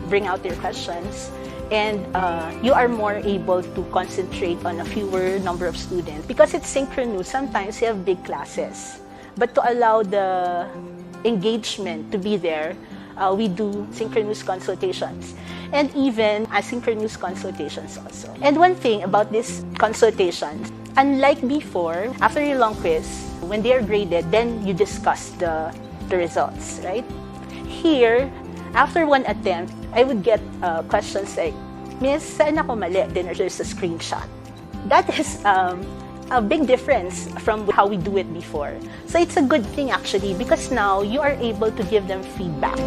bring out their questions, and you are more able to concentrate on a fewer number of students. Because it's synchronous, sometimes you have big classes, but to allow the engagement to be there, we do synchronous consultations and even asynchronous consultations also. And one thing about these consultations, unlike before, after your long quiz, when they are graded, then you discuss the results, right? Here, after one attempt, I would get questions like, Miss, saan ako mali? Then there's a screenshot. That is a big difference from how we do it before. So it's a good thing actually, because now you are able to give them feedback.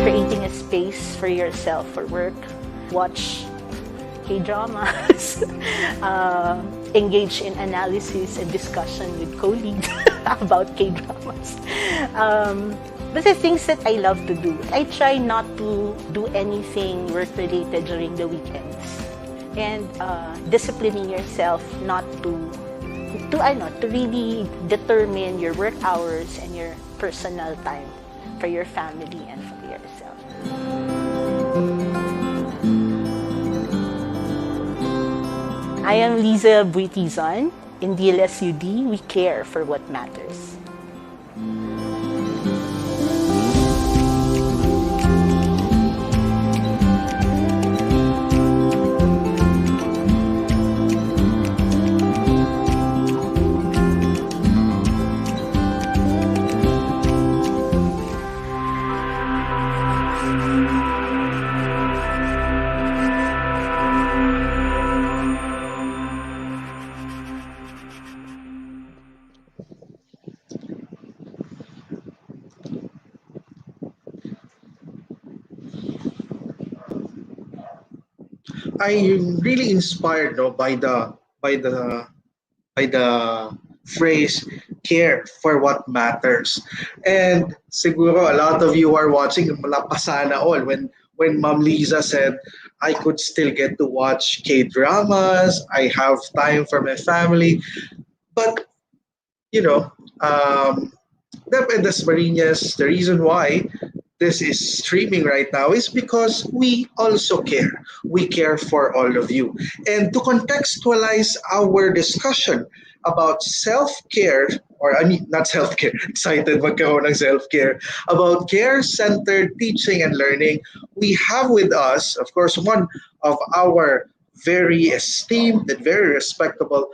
Creating a space for yourself for work, watch K-dramas, engage in analysis and discussion with colleagues about K-dramas. But the things that I love to do, I try not to do anything work-related during the weekends. And disciplining yourself not to really determine your work hours and your personal time for your family and for yourself. I am Liza Buitizon. In DLSUD, we care for what matters.
I'm really inspired, no, by the phrase care for what matters. And siguro a lot of you are watching malapasana all when Ma'am Liza said I could still get to watch K-dramas, I have time for my family. But you know, DepEd Dasmariñas, the reason why this is streaming right now is because we also care. We care for all of you. And to contextualize our discussion about self-care, or I mean, not self-care, excited magkaroon ng self-care, about care-centered teaching and learning, we have with us, of course, one of our very esteemed and very respectable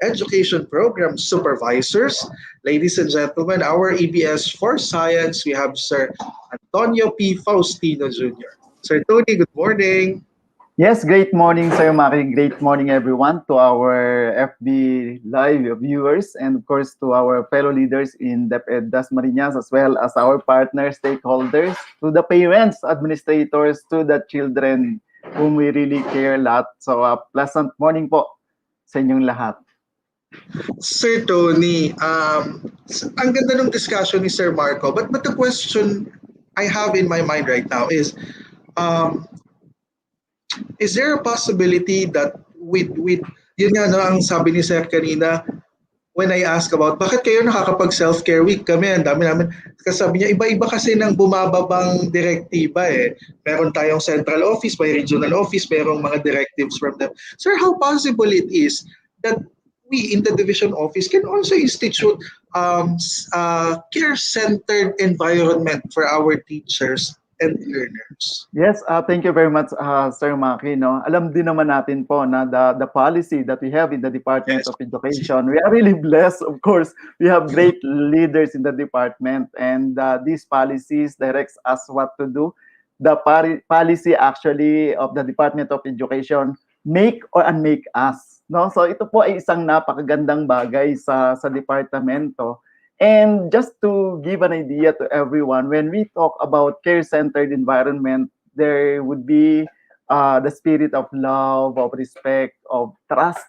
education program supervisors. Ladies and gentlemen, our EBS for Science, we have Sir Antonio P. Faustino Jr. Sir Tony, good morning.
Yes, great morning, Sir Maki. Great morning, everyone, to our FB Live viewers, and of course to our fellow leaders in DepEd Dasmariñas, as well as our partner stakeholders, to the parents, administrators, to the children whom we really care a lot. So, pleasant morning po sa inyong lahat.
Sir Tony, ang ganda ng discussion ni Sir Marco, but the question I have in my mind right now is there a possibility that with yun nga, no, ang sabi ni Sir kanina, when I ask about bakit kayo nakakapag self-care week, kami ang dami namin, kasi sabi niya iba-iba kasi ng bumababang direktiba eh. Meron tayong central office, may regional office, merong mga directives from them. Sir, how possible it is that we in the division office can also institute care-centered environment for our teachers and learners?
Yes, thank you very much, Sir Maki. No? Alam din naman natin po na the policy that we have in the Department of Education, we are really blessed, of course. We have great leaders in the department, and these policies directs us what to do. The policy actually of the Department of Education make or unmake us. No? So ito po ay isang napakagandang bagay sa departamento. And just to give an idea to everyone, when we talk about care-centered environment, there would be the spirit of love, of respect, of trust.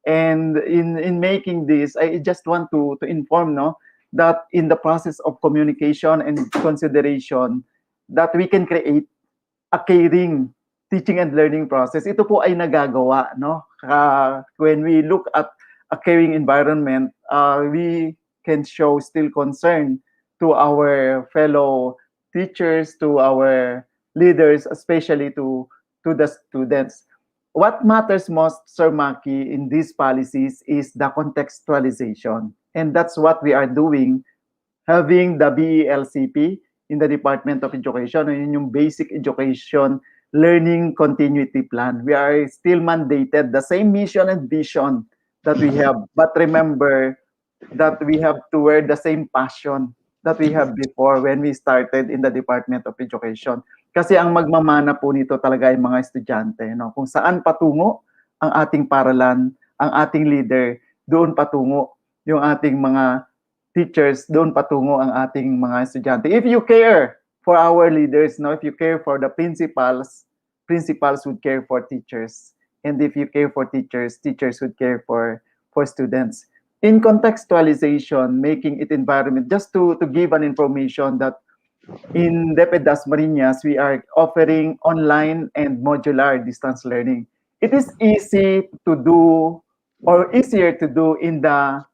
And in making this, I just want to inform that in the process of communication and consideration, that we can create a caring teaching and learning process. Ito po ay nagagawa, no? When we look at a caring environment, we can show still concern to our fellow teachers, to our leaders, especially to the students. What matters most, Sir Maki, in these policies is the contextualization. And that's what we are doing, having the BELCP in the Department of Education, yun yung Basic Education Learning Continuity Plan. We are still mandated the same mission and vision that we have. But remember that we have to wear the same passion that we have before when we started in the Department of Education. Kasi ang magmamana po nito talaga ay mga estudyante. No? Kung saan patungo ang ating paaralan, ang ating leader, doon patungo yung ating mga teachers, doon patungo ang ating mga estudyante. If you care for our leaders, no? If you care for the principals, principals would care for teachers. And if you care for teachers, teachers would care for students. In contextualization, making it environment, just to give an information that in DEPED DASMA, we are offering online and modular distance learning. It is easy to do or easier to do in the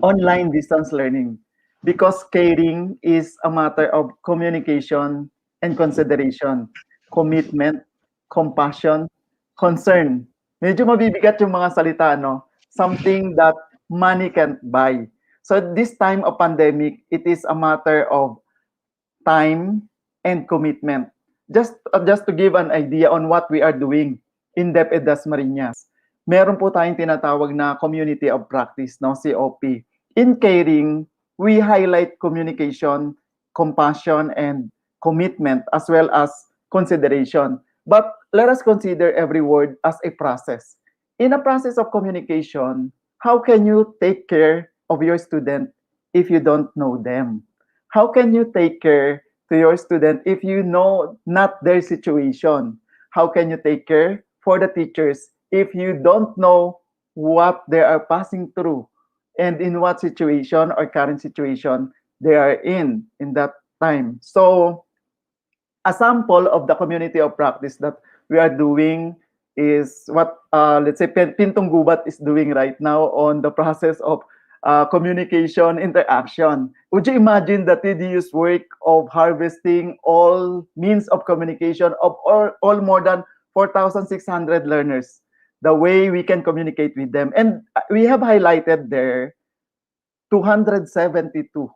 online distance learning because caring is a matter of communication and consideration, commitment, compassion, concern. Medyo mabibigat yung mga salita, no? Something that money can't buy. So this time of pandemic, it is a matter of time and commitment. Just to give an idea on what we are doing in DEPED DASMA, meron po tayong tinatawag na community of practice, no? COP. In caring, we highlight communication, compassion, and commitment, as well as consideration. But let us consider every word as a process. In a process of communication, how can you take care of your student if you don't know them? How can you take care to your student if you know not their situation? How can you take care for the teachers if you don't know what they are passing through and in what situation or current situation they are in that time? So a sample of the community of practice that we are doing is what, let's say, Pintong Gubat is doing right now on the process of communication interaction. Would you imagine the tedious work of harvesting all means of communication of all more than 4,600 learners, the way we can communicate with them? And we have highlighted there 272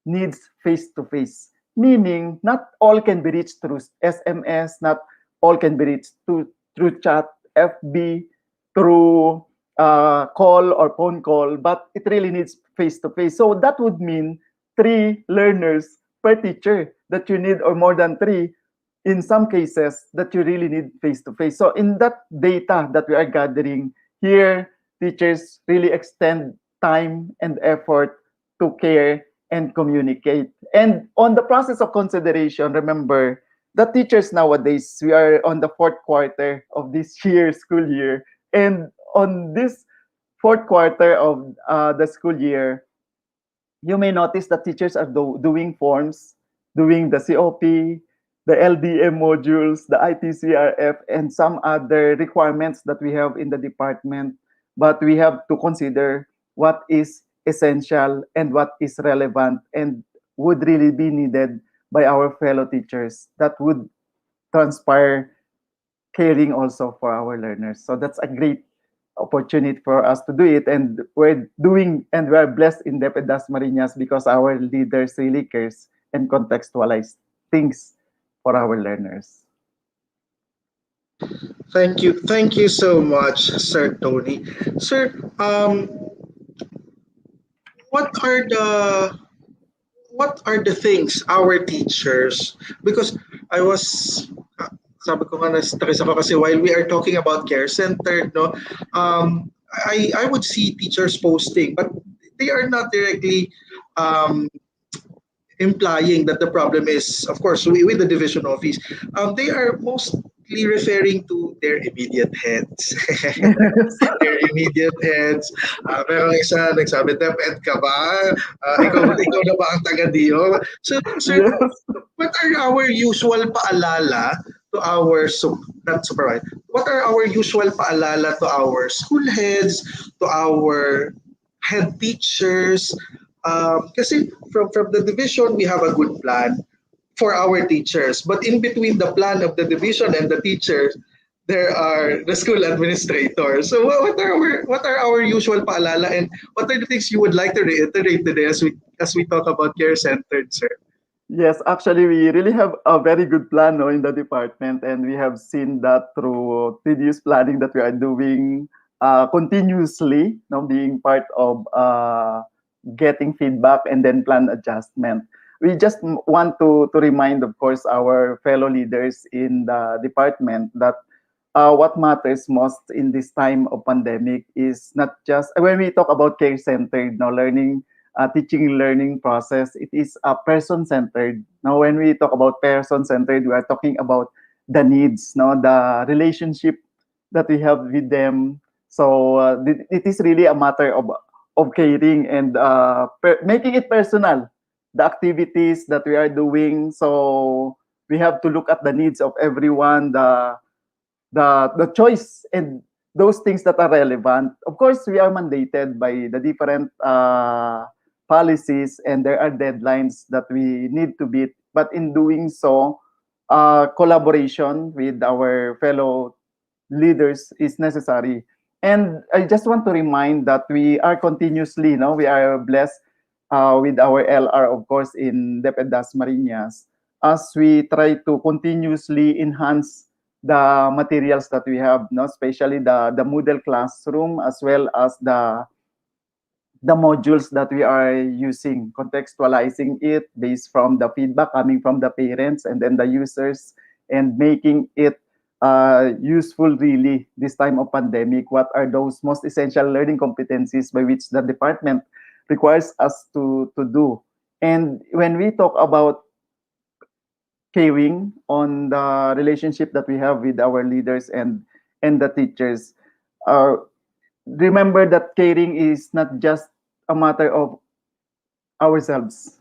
needs face-to-face, meaning not all can be reached through SMS, not all can be reached through chat, FB, through call or phone call, but it really needs face-to-face. So that would mean 3 learners per teacher that you need, or more than 3 in some cases that you really need face-to-face. So in that data that we are gathering here, teachers really extend time and effort to care and communicate. And on the process of consideration, remember, the teachers nowadays, we are on the 4th quarter of this school year. And on this 4th quarter of the school year, you may notice that teachers are doing forms, doing the COP, the LDM modules, the ITCRF, and some other requirements that we have in the department. But we have to consider what is essential and what is relevant and would really be needed by our fellow teachers that would transpire caring also for our learners. So that's a great opportunity for us to do it, and we're doing, and we're blessed in DEPED DASMA because our leaders really cares and contextualize things for our learners.
Thank you so much, Sir Tony. Sir, what are the things our teachers, because I was sabi ko nga na-stress ako kasi while we are talking about care center, no, I would see teachers posting, but they are not directly implying that the problem is, of course, with the division office. They are mostly specifically referring to their immediate heads. Their immediate heads. Pero isa nagsabi, DepEd ka ba? Ikaw na ba ang taga-Dio? So, sir,
Yes.
what are our usual paalala to our not supervisor? What are our usual paalala to our school heads, to our head teachers? Kasi from the division, we have a good plan for our teachers. But in between the plan of the division and the teachers, there are the school administrators. So what are our usual paalala, and what are the things you would like to reiterate today as we talk about care-centered, sir?
Yes, actually, we really have a very good plan, no, in the department, and we have seen that through tedious planning that we are doing continuously, no, being part of getting feedback and then plan adjustment. We just want to remind, of course, our fellow leaders in the department that what matters most in this time of pandemic is not just when we talk about care-centered, no, learning, teaching learning process, it is person-centered. Now, when we talk about person-centered, we are talking about the needs, no, the relationship that we have with them. So it is really a matter of caring and making it personal, the activities that we are doing. So we have to look at the needs of everyone, the choice and those things that are relevant. Of course, we are mandated by the different policies, and there are deadlines that we need to beat. But in doing so, collaboration with our fellow leaders is necessary. And I just want to remind that we are continuously, we are blessed with our LR, of course, in DEPED DASMA as we try to continuously enhance the materials that we have, especially the Moodle classroom, as well as the modules that we are using, contextualizing it based from the feedback coming from the parents and then the users, and making it useful really this time of pandemic. What are those most essential learning competencies by which the department requires us to do? And when we talk about caring on the relationship that we have with our leaders and the teachers, remember that caring is not just a matter of ourselves.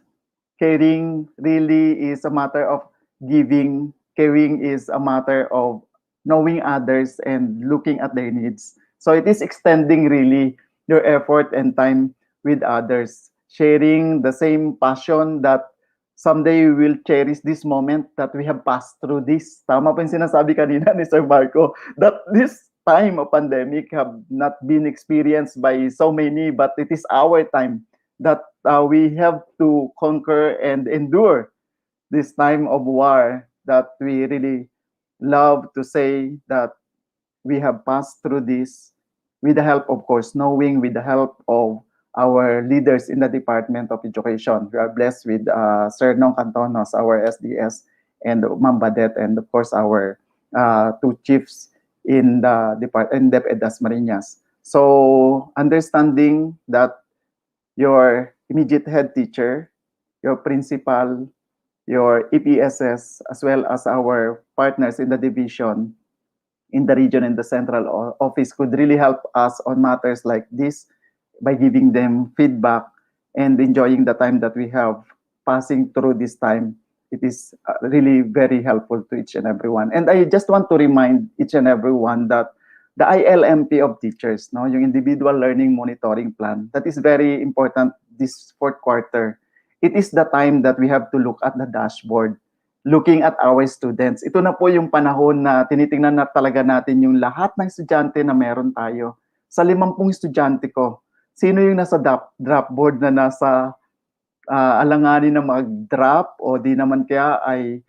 Caring really is a matter of giving. Caring is a matter of knowing others and looking at their needs. So it is extending really your effort and time with others, sharing the same passion that someday we will cherish this moment that we have passed through this. Tama po yung sinasabi kanina ni Sir Marco, that this time of pandemic have not been experienced by so many, but it is our time that we have to conquer and endure this time of war, that we really love to say that we have passed through this with the help, of course, knowing with the help of our leaders in the Department of Education. We are blessed with Sir Nong Cantonos, our SDS, and Ma'am Badet, and of course our two chiefs in the department, DepEd DASMA. So understanding that your immediate head teacher, your principal, your EPSS, as well as our partners in the division, in the region and the central office could really help us on matters like this by giving them feedback and enjoying the time that we have passing through this time. It is really very helpful to each and everyone. And I just want to remind each and everyone that the ILMP of teachers, yung individual learning monitoring plan, that is very important this fourth quarter. It is the time that we have to look at the dashboard, looking at our students. Ito na po yung panahon na tinitingnan na talaga natin yung lahat ng estudyante na meron tayo. Sa 50 estudyante ko, sino yung nasa drop board na nasa alanganin na mag-drop, o di naman kaya ay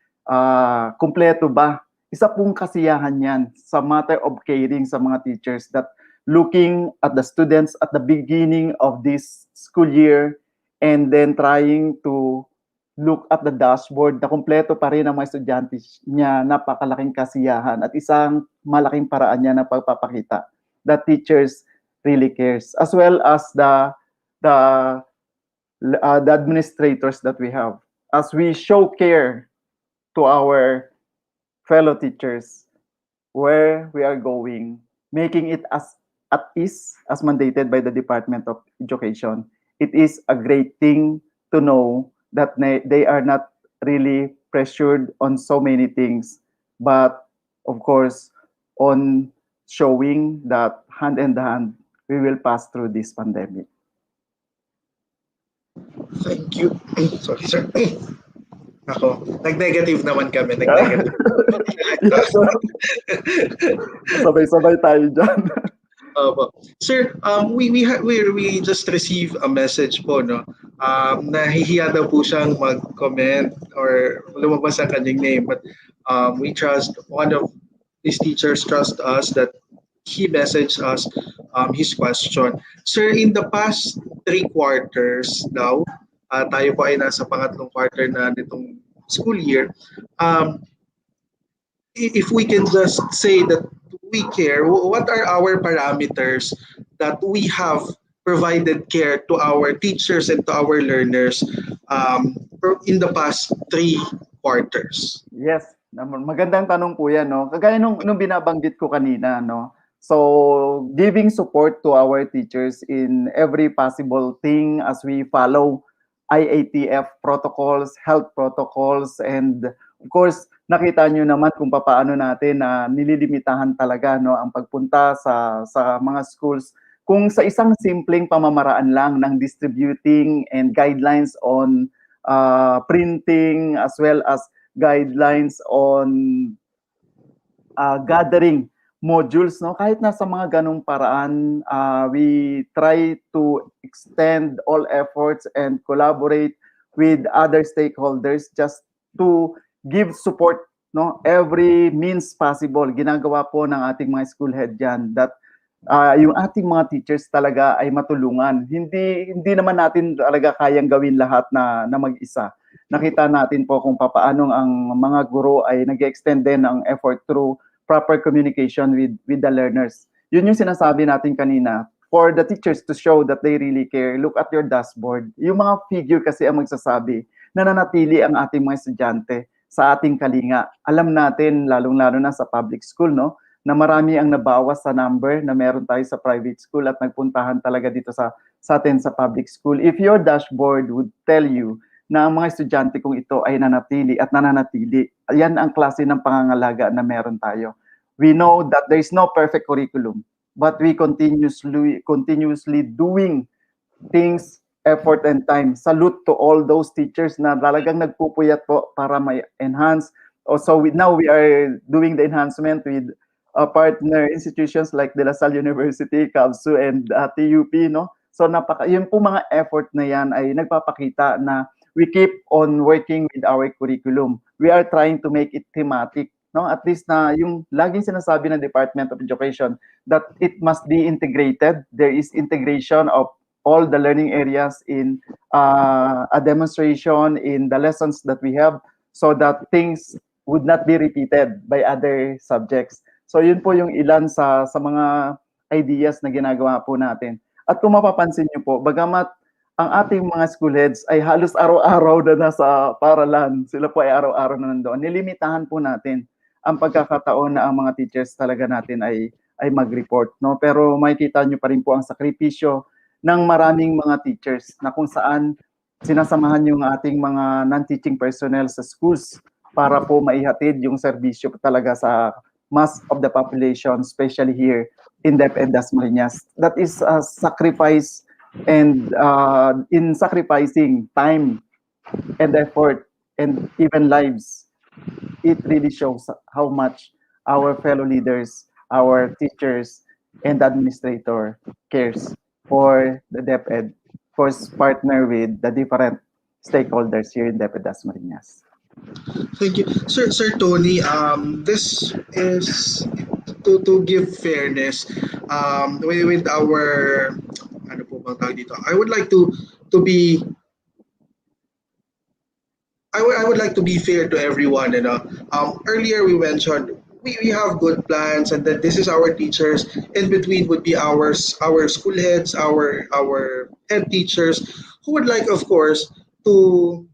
kumpleto ba? Isa pong kasiyahan yan sa matter of caring sa mga teachers, that looking at the students at the beginning of this school year and then trying to look at the dashboard na kumpleto pa rin ang mga estudyante niya, napakalaking kasiyahan at isang malaking paraan niya na pagpapakita that teachers really cares, as well as the administrators that we have. As we show care to our fellow teachers, where we are going, making it as at ease as mandated by the Department of Education. It is a great thing to know that they are not really pressured on so many things, but of course, on showing that hand in hand, we will pass through this pandemic.
Thank you. Sorry, sir. Ako, nag-negative naman kami. Nag-negative.
Yes, sir. Sabay-sabay tayo dyan.
Sir, we just received a message po, no? Nahihiya daw po siyang mag-comment or lumabas ang kanyang name, but we trust one of his teachers trust us that he messaged us his question. Sir, in the past 3 quarters daw, tayo po ay nasa pangatlong quarter na nitong school year. If we can just say that we care, what are our parameters that we have provided care to our teachers and to our learners in the past 3 quarters?
Yes, magandang tanong po yan, no? Kagaya nung binabanggit ko kanina, no? So, giving support to our teachers in every possible thing as we follow IATF protocols, health protocols, and of course, nakita nyo naman kung paano natin na nililimitahan talaga, no, ang pagpunta sa mga schools. Kung sa isang simpleng pamamaraan lang ng distributing and guidelines on printing as well as guidelines on gathering modules, no, kahit nasa mga ganong paraan, we try to extend all efforts and collaborate with other stakeholders just to give support, no, every means possible. Ginagawa po ng ating mga school head diyan that yung ating mga teachers talaga ay matulungan. Hindi naman natin talaga kayang gawin lahat na mag-isa. Nakita natin po kung paano ang mga guro ay nag-extend din ng effort through proper communication with the learners. Yun yung sinasabi natin kanina. For the teachers to show that they really care, look at your dashboard. Yung mga figure kasi ang magsasabi na nanatili ang ating mga estudyante sa ating kalinga. Alam natin, lalong-lalo na sa public school, no, na marami ang nabawas sa number na meron tayo sa private school at nagpuntahan talaga dito sa atin sa public school. If your dashboard would tell you na ang mga estudyante kong ito ay nanatili at nananatili, yan ang klase ng pangangalaga na meron tayo. We know that there is no perfect curriculum, but we continuously doing things, effort and time. Salute to all those teachers na talagang nagpupuyat po para may enhance. Also, now we are doing the enhancement with partner institutions like De La Salle University, CABSU, and TUP, no? So yun po mga effort na yan ay nagpapakita na we keep on working with our curriculum. We are trying to make it thematic, no? At least na yung laging sinasabi ng Department of Education that it must be integrated. There is integration of all the learning areas in a demonstration in the lessons that we have so that things would not be repeated by other subjects. So yun po yung ilan sa mga ideas na ginagawa po natin. At kung mapapansin niyo po, bagamat ang ating mga school heads ay halos araw-araw na nasa paaralan, sila po ay araw-araw na nandoon, nilimitahan po natin ang pagkakataon na ang mga teachers talaga natin ay mag-report, no? Pero makikita niyo pa rin po ang sakripisyo ng maraming mga teachers na kung saan sinasamahan yung ating mga non-teaching personnel sa schools para po maihatid yung serbisyo talaga sa mass of the population, especially here in DEPED DASMA. That is a sacrifice, and in sacrificing time and effort and even lives, it really shows how much our fellow leaders, our teachers, and the administrator cares for the DepEd, of course, partner with the different stakeholders here in DepEd DASMA.
Thank you. Sir Tony, this is to give fairness with our ano po bang tawag dito? I would like to be I would like to be fair to everyone, you know. Earlier we mentioned we have good plans, and that this is our teachers. In between would be our school heads, our head teachers, who would like, of course, to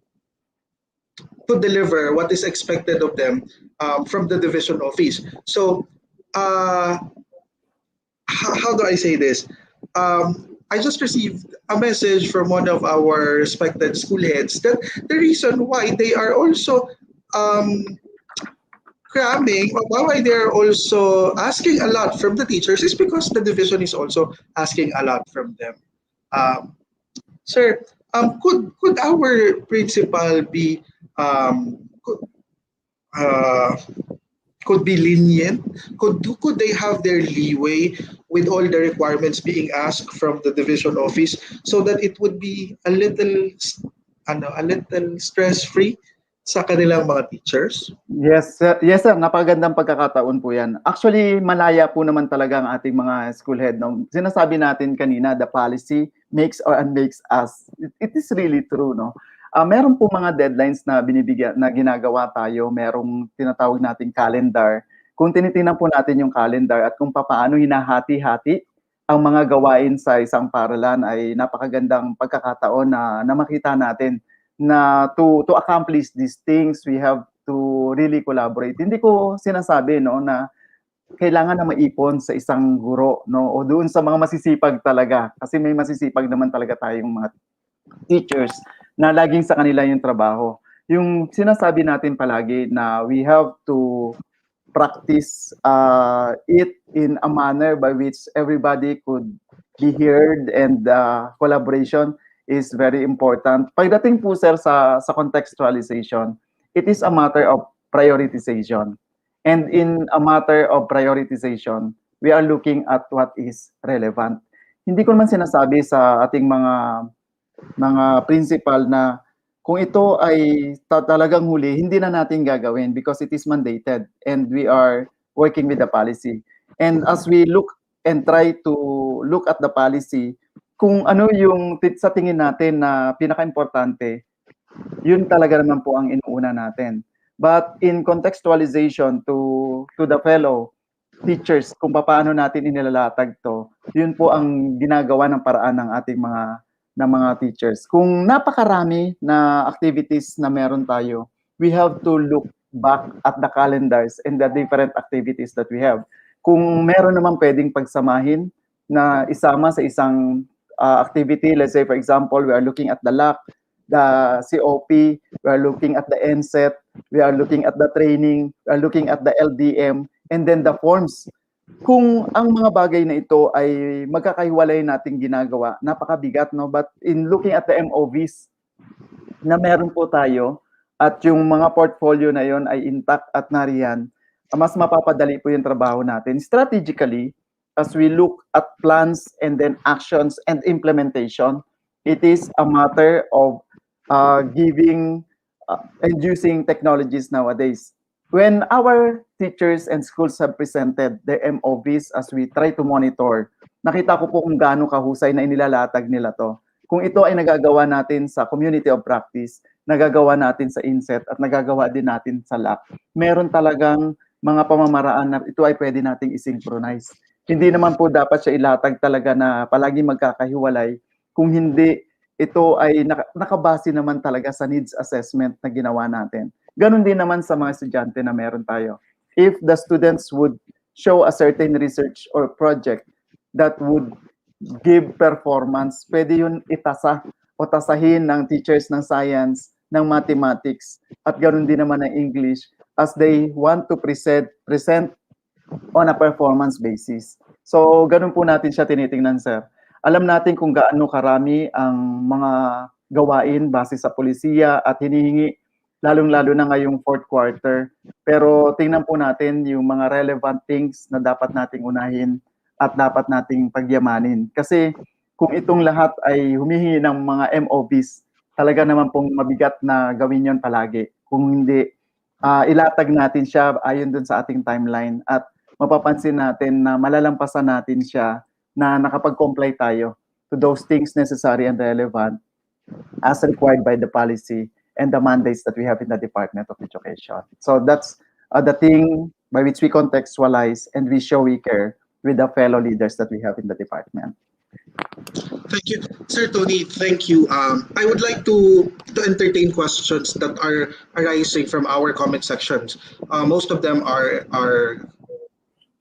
deliver what is expected of them from the division office. So uh, how do I say this? I just received a message from one of our respected school heads that the reason why they are also um, cramming, or why they are also asking a lot from the teachers is because the division is also asking a lot from them. Um, Sir, could our principal be could, uh, could be lenient? Could they have their leeway with all the requirements being asked from the division office so that it would be a little stress free sa kanilang mga teachers?
Yes, yes sir, napakagandang pagkakataon po 'yan. Actually, malaya po naman talaga ang ating mga school head, 'no. Sinasabi natin kanina, the policy makes or unmakes us. It is really true, 'no. Meron po mga deadlines na binibigyan na ginagawa tayo, merong tinatawag nating calendar. Kung tinitingnan po natin yung calendar at kung papaano hinahati-hati ang mga gawain sa isang paaralan, ay napakagandang pagkakataon na makita natin na to accomplish these things, we have to really collaborate. Hindi ko sinasabi, no, na kailangan na maipon sa isang guro, no, o doon sa mga masisipag talaga, kasi may masisipag naman talaga tayong mga teachers na laging sa kanila yung trabaho. Yung sinasabi natin palagi na we have to practice it in a manner by which everybody could be heard, and collaboration is very important. Pagdating po sir sa contextualization, it is a matter of prioritization. And in a matter of prioritization, we are looking at what is relevant. Hindi ko naman sinasabi sa ating mga principal na kung ito ay talagang huli, hindi na natin gagawin because it is mandated and we are working with the policy. And as we look and try to look at the policy, kung ano yung sa tingin natin na pinaka-importante, yun talaga naman po ang inuuna natin. But in contextualization to the fellow teachers, kung paano natin inilalatag to, yun po ang ginagawa ng paraan ng ating mga teachers. Kung napakarami na activities na meron tayo, we have to look back at the calendars and the different activities that we have. Kung meron naman pwedeng pagsamahin na isama sa isang activity, let's say for example, we are looking at the LAC, the COP, we are looking at the NSET, we are looking at the training, we are looking at the LDM, and then the forms. Kung ang mga bagay na ito ay magkakahiwalay nating ginagawa, napakabigat, no? But in looking at the MOVs na meron po tayo at yung mga portfolio na yon ay intact at nariyan, mas mapapadali po yung trabaho natin strategically. As we look at plans and then actions and implementation, it is a matter of giving and using technologies nowadays. When our teachers and schools have presented their MOVs as we try to monitor, nakita ko po kung gaano kahusay na inilalatag nila to. Kung ito ay nagagawa natin sa community of practice, nagagawa natin sa INSET, at nagagawa din natin sa LAC, meron talagang mga pamamaraan na ito ay pwede nating isynchronize. Hindi naman po dapat siya ilatag talaga na palagi magkakahiwalay, kung hindi ito ay nakabase naman talaga sa needs assessment na ginawa natin. Ganon din naman sa mga estudyante na meron tayo. If the students would show a certain research or project that would give performance, pwede yun itasa o tasahin ng teachers ng science, ng mathematics, at ganon din naman ng English as they want to present on a performance basis. So, ganun po natin siya tinitingnan, sir. Alam natin kung gaano karami ang mga gawain base sa polisiya at hinihingi, lalong-lalo na ngayong fourth quarter. Pero tingnan po natin yung mga relevant things na dapat nating unahin at dapat nating pagyamanin. Kasi kung itong lahat ay humihingi ng mga MOVs, talaga naman pong mabigat na gawin yon palagi. Kung hindi, ilatag natin siya ayon dun sa ating timeline at mapapansin natin na malalampasan natin siya na nakapag-comply tayo to those things necessary and relevant as required by the policy and the mandates that we have in the Department of Education. So that's the thing by which we contextualize and we show we care with the fellow leaders that we have in the department.
Thank you, Sir Tony. Thank you. I would like to entertain questions that are arising from our comment sections. Most of them are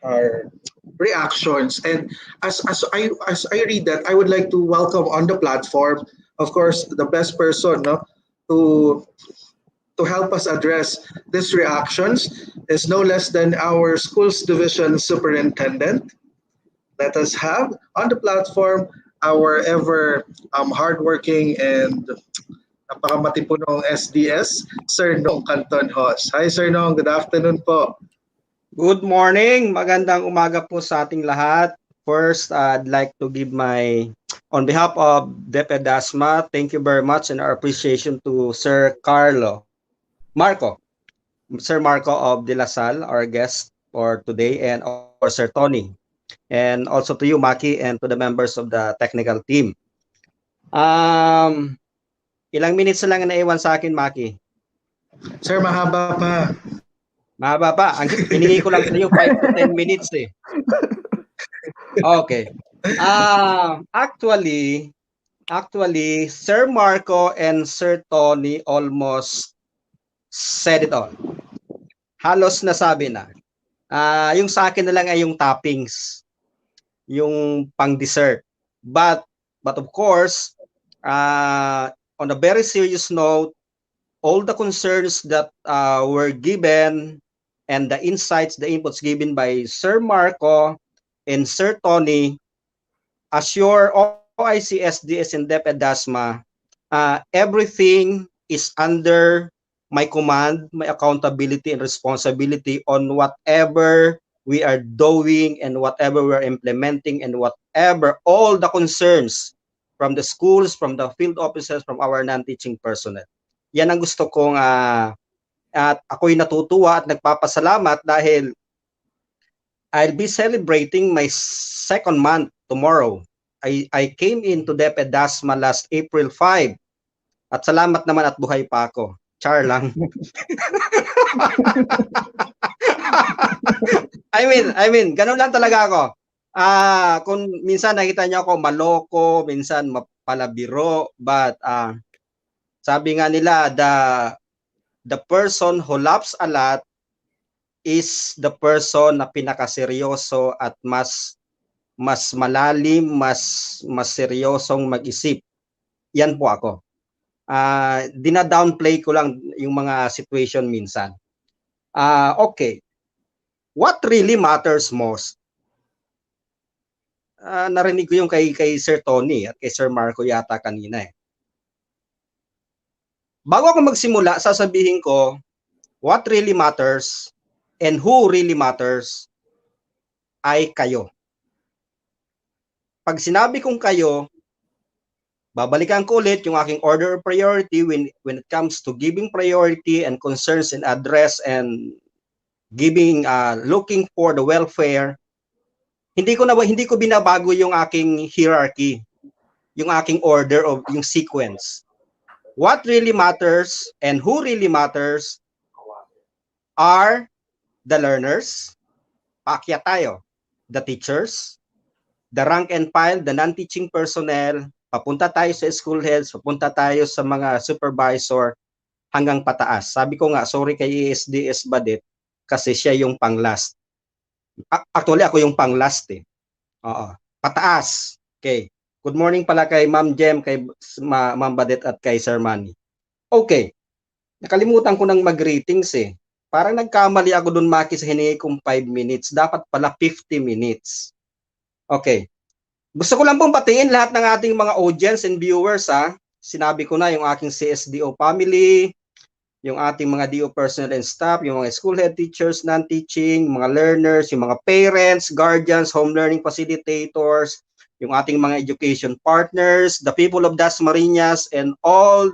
our reactions. And as I read that, I would like to welcome on the platform, of course, the best person, no, to help us address these reactions is no less than our schools division superintendent. Let us have on the platform our ever hardworking and napakamatipunong SDS, Sir Nong Canton Hos. Hi Sir Nong, good afternoon po.
Good morning. Magandang umaga po sa ating lahat. First, I'd like to give on behalf of DEPED DASMA, thank you very much and our appreciation to Sir Sir Marco of De La Salle, our guest for today, and or Sir Tony. And also to you, Maki, and to the members of the technical team. Ilang minutes lang na naiwan sa akin, Maki?
Sir, mahaba pa.
Mahaba pa. Ang hiningi ko lang sa iyo 5 to 10 minutes eh. Okay. Actually, Sir Marco and Sir Tony almost said it all. Halos nasabi na. Yung sa akin na lang ay yung toppings, yung pang-dessert. But of course, on a very serious note, all the concerns that were given and the insights, the inputs given by Sir Marco and Sir Tony, as your OIC, SDS, and DEPED DASMA, everything is under my command, my accountability and responsibility on whatever we are doing and whatever we're implementing and whatever, all the concerns from the schools, from the field officers, from our non-teaching personnel. Yan ang gusto kong at ako'y natutuwa at nagpapasalamat dahil I'll be celebrating my second month tomorrow. I came into DEPED DASMA last April 5 at salamat naman at buhay pa ako. Char lang. I mean, ganun lang talaga ako. Kung minsan nakita niyo ako maloko, minsan mapalabiro, but sabi nga nila, the person who laughs a lot is the person na pinakaseryoso at mas malalim, mas seryosong mag-isip. Yan po ako. Dina-downplay ko lang yung mga situation minsan. Okay. What really matters most? Narinig ko yung kay Sir Tony at kay Sir Marco yata kanina eh. Bago ako magsimula, sasabihin ko what really matters and who really matters ay kayo. Pag sinabi kong kayo, babalikan ko ulit yung aking order of priority when it comes to giving priority and concerns and address and giving looking for the welfare. Hindi ko binabago yung aking hierarchy, yung aking order of yung sequence. What really matters and who really matters are the learners, paakyat tayo, the teachers, the rank and file, the non-teaching personnel, papunta tayo sa school heads, papunta tayo sa mga supervisor hanggang pataas. Sabi ko nga, sorry kay ESDS Badet kasi siya yung pang-last. Actually, ako yung pang-last eh. Oo. Pataas. Okay. Good morning pala kay Ma'am Jem, kay Ma'am Badet at kay Sir Manny. Okay. Nakalimutan ko ng mag-greetings eh. Parang nagkamali ako dun, Maki, sa hiningi kong 5 minutes. Dapat pala 50 minutes. Okay. Gusto ko lang pong batiin lahat ng ating mga audience and viewers ha. Sinabi ko na yung aking CSDO family, yung ating mga DO personnel and staff, yung mga school head teachers, non-teaching, mga learners, yung mga parents, guardians, home learning facilitators, yung ating mga education partners, the people of Dasmariñas, and all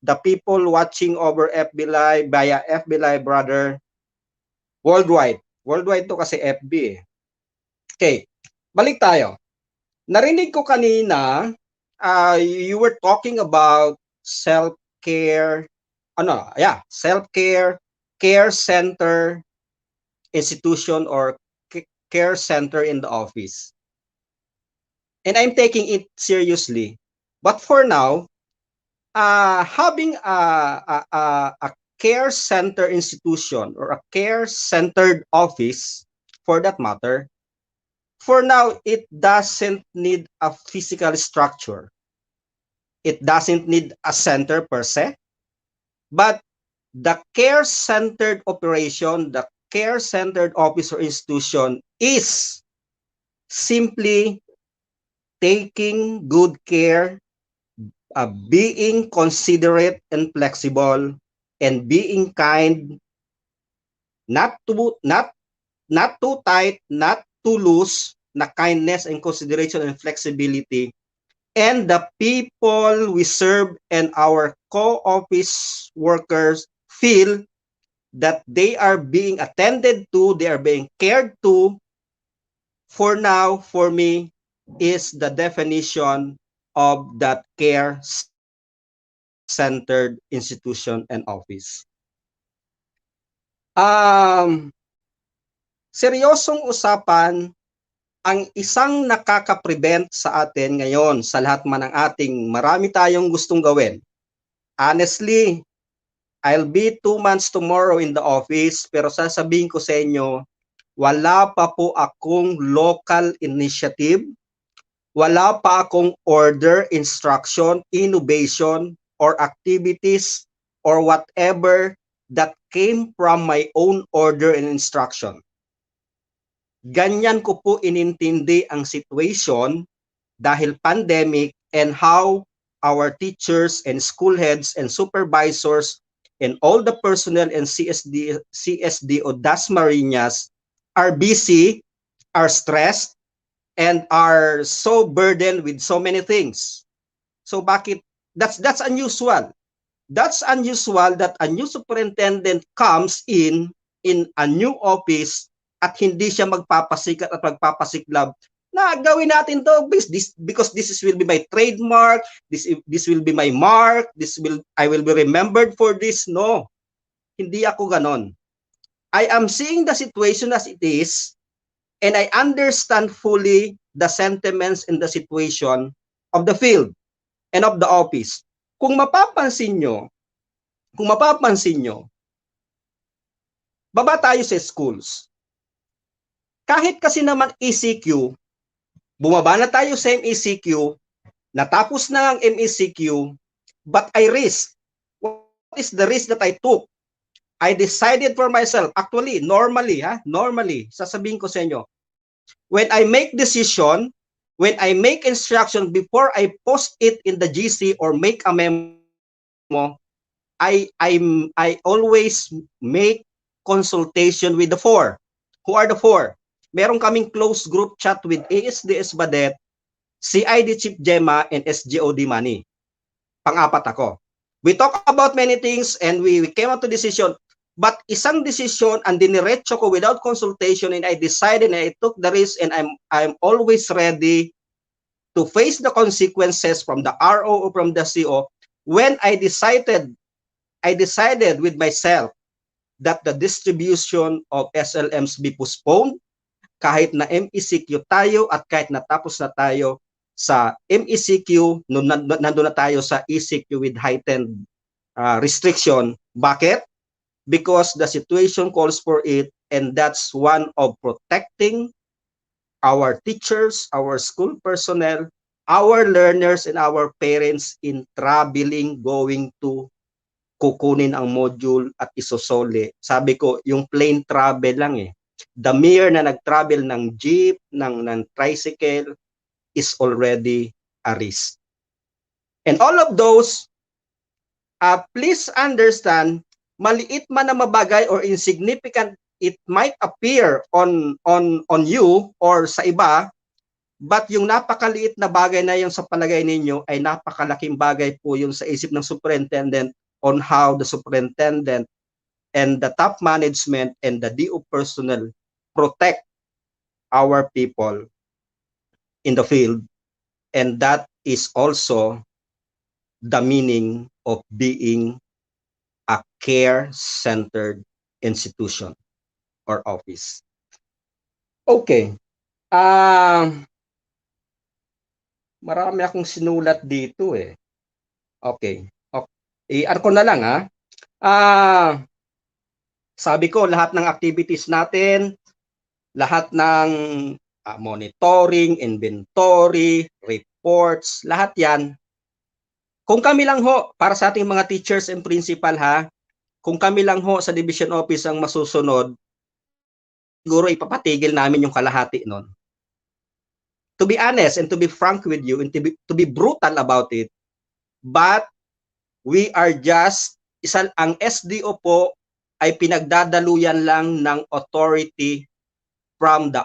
the people watching over FB Live via FB Live brother worldwide. Worldwide to kasi FB eh. Okay, balik tayo. Narinig ko kanina, you were talking about self-care, self-care, care center institution or care center in the office. And I'm taking it seriously. But for now, having a care center institution or a care-centered office for that matter. For now, it doesn't need a physical structure. It doesn't need a center per se, but the care-centered operation, the care-centered office or institution is simply taking good care, being considerate and flexible, and being kind, not too tight, not too loose, na kindness and consideration and flexibility. And the people we serve and our co-office workers feel that they are being attended to, they are being cared to. For now, for me, is the definition of that care-centered institution and office. Seryosong usapan ang isang nakaka-prevent sa atin ngayon sa lahat man ng ating marami tayong gustong gawin. Honestly, I'll be 2 months tomorrow in the office, pero sasabihin ko sa inyo, wala pa po akong local initiative, wala pa akong order, instruction, innovation, or activities, or whatever that came from my own order and instruction. Ganyan ko po inintindi ang situation dahil pandemic and how our teachers and school heads and supervisors and all the personnel and CSDO Dasmariñas are busy, are stressed, and are so burdened with so many things. So bakit? That's unusual. That's unusual that a new superintendent comes in a new office at hindi siya magpapasikat at magpapasiklab na gawin natin to because this will be my trademark, this will be my mark, I will be remembered for this. No, hindi ako ganon. I am seeing the situation as it is, and I understand fully the sentiments and the situation of the field and of the office. Kung mapapansin nyo, baba tayo sa schools. Kahit kasi naman ECQ, bumaba na tayo sa MECQ, natapos na ang MECQ, but I risk. What is the risk that I took? I decided for myself, actually, normally, sasabihin ko sa inyo, when I make decision, when I make instruction before I post it in the GC or make a memo, I always make consultation with the four. Who are the four? Meron kaming close group chat with ASDS Badet, CID Chief Gemma, and SGOD Money. Pang-apat ako. We talk about many things and we came up to decision. But isang decision ang diniretso ko without consultation, and I decided and I took the risk, and I'm always ready to face the consequences from the RO or from the CO. When I decided with myself that the distribution of SLMs be postponed, kahit na MECQ tayo at kahit natapos na tayo sa MECQ, nandun na tayo sa ECQ with heightened restriction. Bakit? Because the situation calls for it, and that's one of protecting our teachers, our school personnel, our learners, and our parents in traveling, going to kukunin ang module at isosole. Sabi ko, yung plane travel lang eh. The mere na nag-travel ng jeep, ng tricycle, is already a risk. And all of those, please understand, maliit man na mabagay or insignificant it might appear on you or sa iba, but yung napakaliit na bagay na yung sa palagay ninyo ay napakalaking bagay po yung sa isip ng superintendent on how the superintendent and the top management and the DO personnel protect our people in the field. And that is also the meaning of being a care-centered institution or office. Okay. Marami akong sinulat dito eh. Okay. I-ano ko na lang ha. Sabi ko, lahat ng activities natin lahat ng monitoring, inventory, reports, lahat yan. Kung kami lang ho, para sa ating mga teachers and principal ha, kung kami lang ho sa division office ang masusunod, siguro ipapatigil namin yung kalahati nun. To be honest and to be frank with you and to be brutal about it, but we are just, ang SDO po ay pinagdadaluyan lang ng authority from the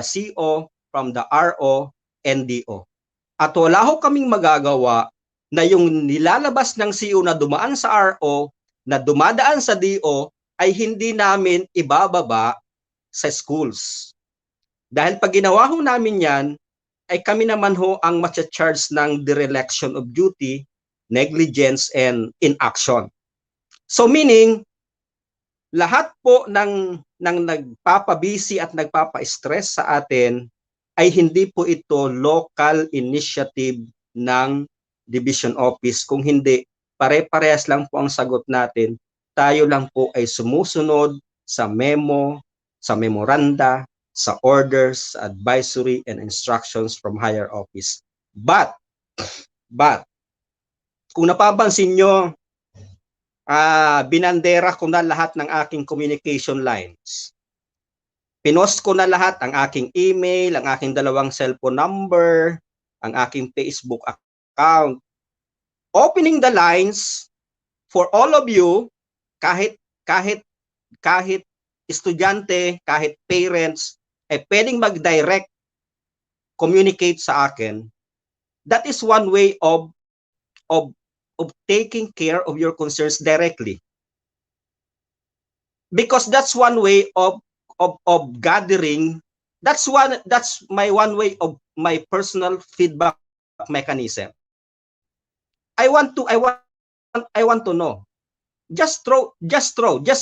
CO, from the RO, NDO. At wala ho kaming magagawa na yung nilalabas ng CO na dumaan sa RO, na dumadaan sa DO, ay hindi namin ibababa sa schools. Dahil pag ginawa ho namin yan, ay kami naman ho ang matcha-charge ng dereliction of duty, negligence, and inaction. So meaning, lahat po ng nagpapabisi at nagpapa-stress sa atin ay hindi po ito local initiative ng division office. Kung hindi, pare-parehas lang po ang sagot natin. Tayo lang po ay sumusunod sa memo, sa memoranda, sa orders, advisory, and instructions from higher office. But, kung napapansin nyo, binandera ko na lahat ng aking communication lines. Pinost ko na lahat ang aking email, ang aking 2 cellphone number, ang aking Facebook account. Opening the lines for all of you, kahit estudyante, kahit parents, ay pwedeng mag-direct communicate sa akin. That is one way of taking care of your concerns directly. Because that's one way of gathering, that's my one way of my personal feedback mechanism. I want to know. Just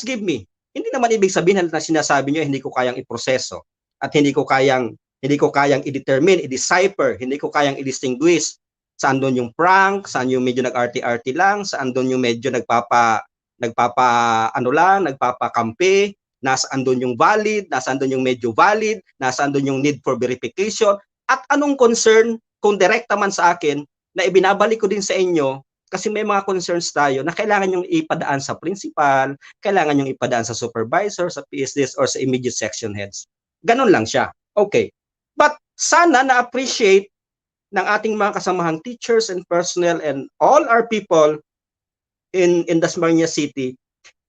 give me. Hindi naman ibig sabihin na sinasabi niyo hindi ko kayang iproseso at hindi ko kayang i-determine, i-decipher, hindi ko kayang i-distinguish saan doon yung prank, saan yung medyo nag-arty-arty lang, saan doon yung medyo nagpapakampi, nasaan doon yung valid, nasaan doon yung medyo valid, nasaan doon yung need for verification, at anong concern kung direkta man sa akin na ibinabalik ko din sa inyo kasi may mga concerns tayo na kailangan yung ipadaan sa principal, kailangan yung ipadaan sa supervisor, sa PSDs, or sa immediate section heads. Ganun lang siya. Okay. But sana na-appreciate ng ating mga kasamahang teachers and personnel and all our people in Dasmariñas City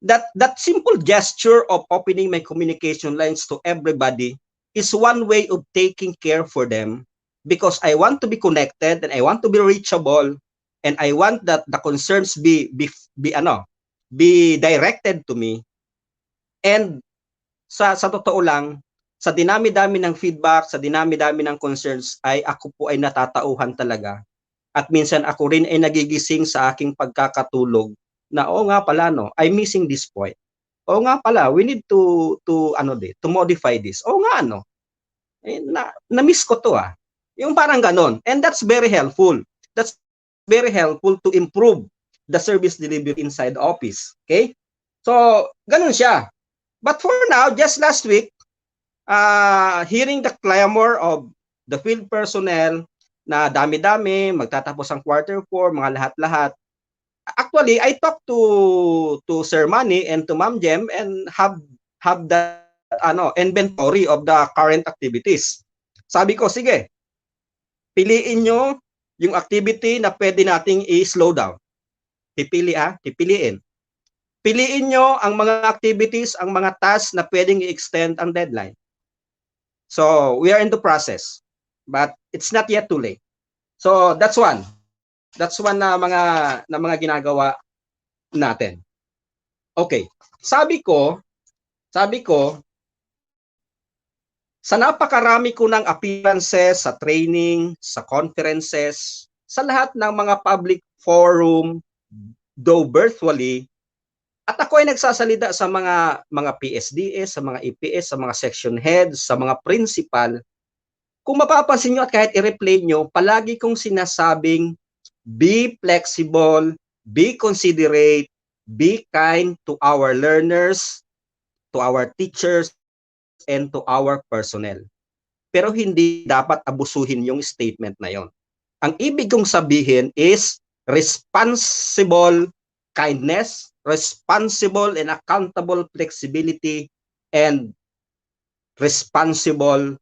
that simple gesture of opening my communication lines to everybody is one way of taking care for them, because I want to be connected and I want to be reachable and I want that the concerns be directed to me. And sa totoo lang, sa dinami-dami ng feedback, sa dinami-dami ng concerns, ay ako po ay natatauhan talaga. At minsan ako rin ay nagigising sa aking pagkakatulog na nga pala I'm missing this point. Nga pala, we need to modify this. Nga na-miss ko to Yung parang ganon. And that's very helpful. That's very helpful to improve the service delivery inside the office. Okay? So, ganon siya. But for now, just last week, hearing the clamor of the field personnel na dami-dami, magtatapos ang quarter 4, mga lahat-lahat. Actually, I talked to Sir Manny and to Ma'am Jem and have the inventory of the current activities. Sabi ko, sige, piliin nyo yung activity na pwede nating i-slow down. Pipiliin. Piliin nyo ang mga activities, ang mga tasks na pwedeng i-extend ang deadline. So, we are in the process. But it's not yet too late. So, that's one. That's one na mga ginagawa natin. Okay. Sabi ko, sa napakarami ko ng appearances, sa training, sa conferences, sa lahat ng mga public forum, though virtually, at ako ay nagsasalita sa mga PSDS, sa mga EPS, sa mga section heads, sa mga principal. Kung mapapansin nyo at kahit i-replay nyo, palagi kong sinasabing, be flexible, be considerate, be kind to our learners, to our teachers, and to our personnel. Pero hindi dapat abusuhin yung statement na yon. Ang ibig kong sabihin is responsible kindness, responsible and accountable flexibility, and responsible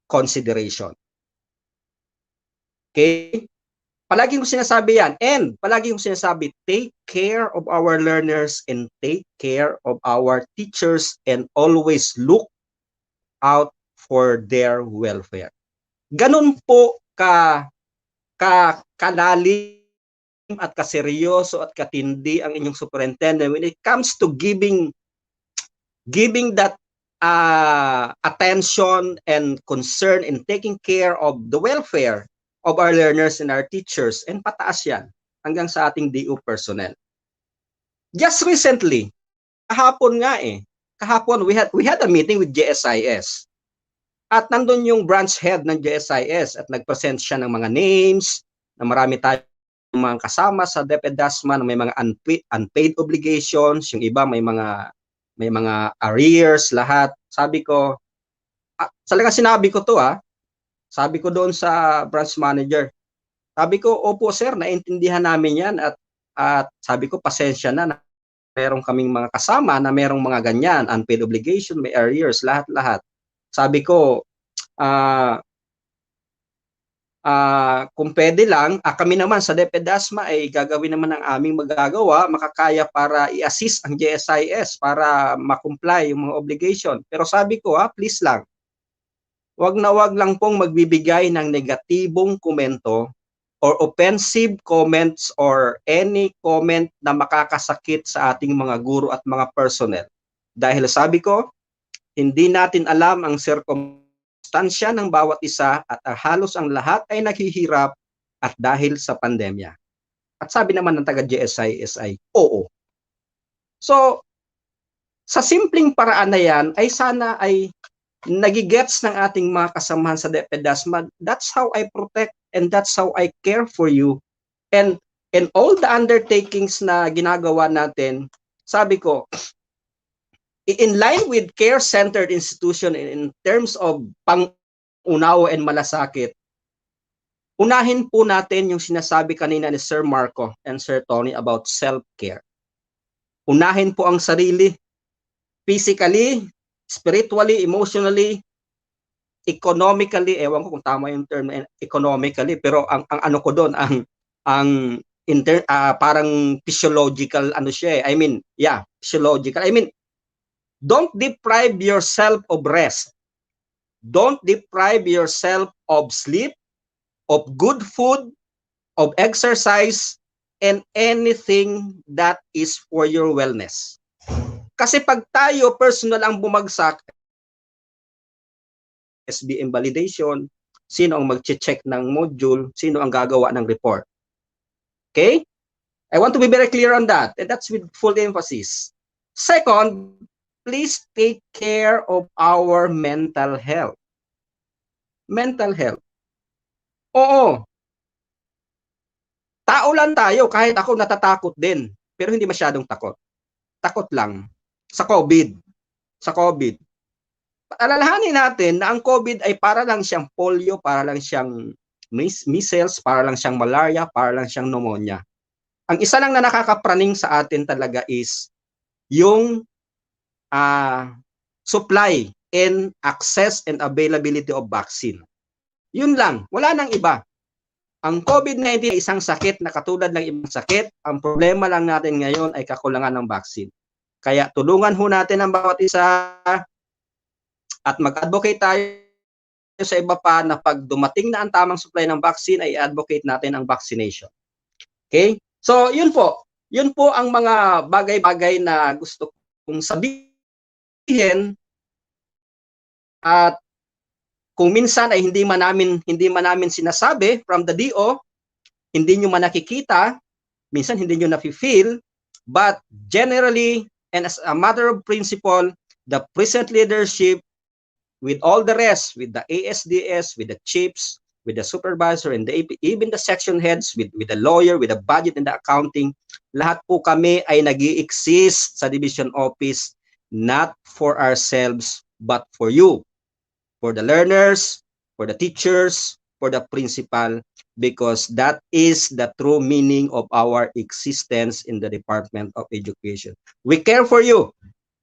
consideration. Okay? Palagi kong sinasabi yan. And palagi kong sinasabi, take care of our learners and take care of our teachers and always look out for their welfare. Ganun po kalalim at kaseryoso at katindi ang inyong superintendent when it comes to giving that attention and concern and taking care of the welfare of our learners and our teachers, and pataas yan hanggang sa ating DO personnel. Just recently, kahapon we had a meeting with JSIS. At nandun yung branch head ng JSIS at nag-present siya ng mga names, na marami tayong mga kasama sa DEPED DASMA na may mga unpaid obligations, yung iba may mga arrears, lahat. Sabi ko, talagang sinabi ko to sabi ko doon sa branch manager, sabi ko, opo sir, naintindihan namin yan at sabi ko, pasensya na merong kaming mga kasama na merong mga ganyan, unpaid obligation, may arrears, lahat-lahat. Sabi ko, kung pwede lang, kami naman sa DEPED DASMA ay gagawin naman ang aming magagawa, makakaya para i-assist ang JSIS para makomply yung mga obligation. Pero sabi ko, please lang, wag lang pong magbibigay ng negatibong komento or offensive comments or any comment na makakasakit sa ating mga guro at mga personnel. Dahil sabi ko, hindi natin alam ang circumstansya ng bawat isa at halos ang lahat ay naghihirap at dahil sa pandemya. At sabi naman ng taga-JSIS ay oo. So, sa simpleng paraan na yan ay sana ay nagigets ng ating mga kasamahan sa DEPED DASMA. That's how I protect and that's how I care for you. And all the undertakings na ginagawa natin, sabi ko, in line with care-centered institution in terms of pang-unawa and malasakit, unahin po natin yung sinasabi kanina ni Sir Marco and Sir Tony about self-care. Unahin po ang sarili, physically, spiritually, emotionally, economically, ewan ko kung tama yung term economically, pero ang ano ko doon, parang physiological physiological. Don't deprive yourself of rest. Don't deprive yourself of sleep, of good food, of exercise, and anything that is for your wellness. Kasi pag tayo personal ang bumagsak, SBM validation, sino ang mag-check ng module, sino ang gagawa ng report. Okay? I want to be very clear on that, and that's with full emphasis. Second, please take care of our mental health. Mental health. Oo. Tao lang tayo, kahit ako natatakot din, pero hindi masyadong takot. Takot lang. Sa COVID. Alalahanin natin na ang COVID ay para lang siyang polio, para lang siyang measles, para lang siyang malaria, para lang siyang pneumonia. Ang isa lang na nakakapraning sa atin talaga is yung supply and access and availability of vaccine. Yun lang, wala nang iba. Ang COVID-19 ay isang sakit na katulad ng ibang sakit. Ang problema lang natin ngayon ay kakulangan ng vaccine. Kaya tulungan ho natin ang bawat isa at mag-advocate tayo sa iba pa na pag dumating na ang tamang supply ng vaccine ay advocate natin ang vaccination. Okay? So, yun po. Yun po ang mga bagay-bagay na gusto kong sabihin. At kung minsan ay hindi man namin sinasabi from the DO, hindi nyo man nakikita, minsan hindi nyo nafe-feel, but generally, and as a matter of principle, the present leadership, with all the rest, with the ASDS, with the chiefs, with the supervisor, and even the section heads, with the lawyer, with the budget and the accounting, lahat po kami ay nag-i-exist sa division office, not for ourselves, but for you, for the learners, for the teachers, for the principal, because that is the true meaning of our existence in the Department of Education. We care for you.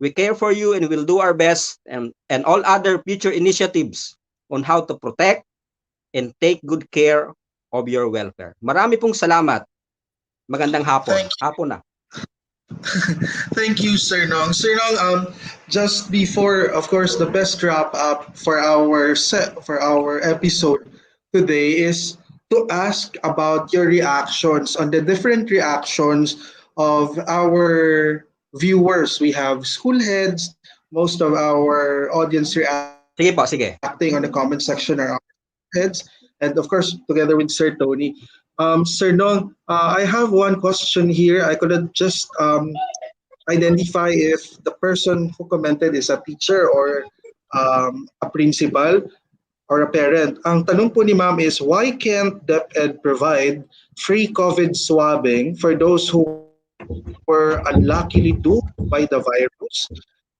We care for you and we'll do our best and all other future initiatives on how to protect and take good care of your welfare. Marami pong salamat. Magandang hapon. Hapon na.
Thank you, Sir Nong. Sir Nong, just before, of course, the best wrap up for our episode today is to ask about your reactions on the different reactions of our viewers. We have school heads, most of our audience
Sige po, sige.
reacting on the comment section are our heads, and of course, together with Sir Tony. Sir Nong, I have one question here. I couldn't just identify if the person who commented is a teacher or a principal or a parent. Ang tanong po ni ma'am is, why can't DepEd provide free COVID swabbing for those who were unluckily doomed by the virus?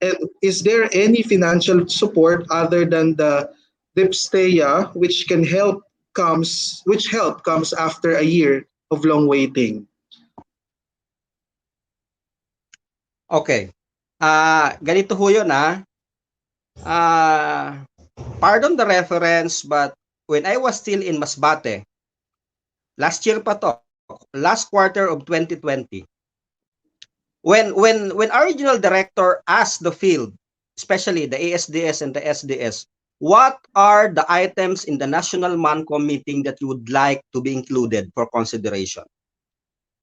And is there any financial support other than the DIPSTEA which help comes after a year of long waiting?
Okay. Ganito ho yun pardon the reference, but when I was still in Masbate, last year pa to, last quarter of 2020, when our regional director asked the field, especially the ASDS and the SDS, what are the items in the National MANCOM meeting that you would like to be included for consideration?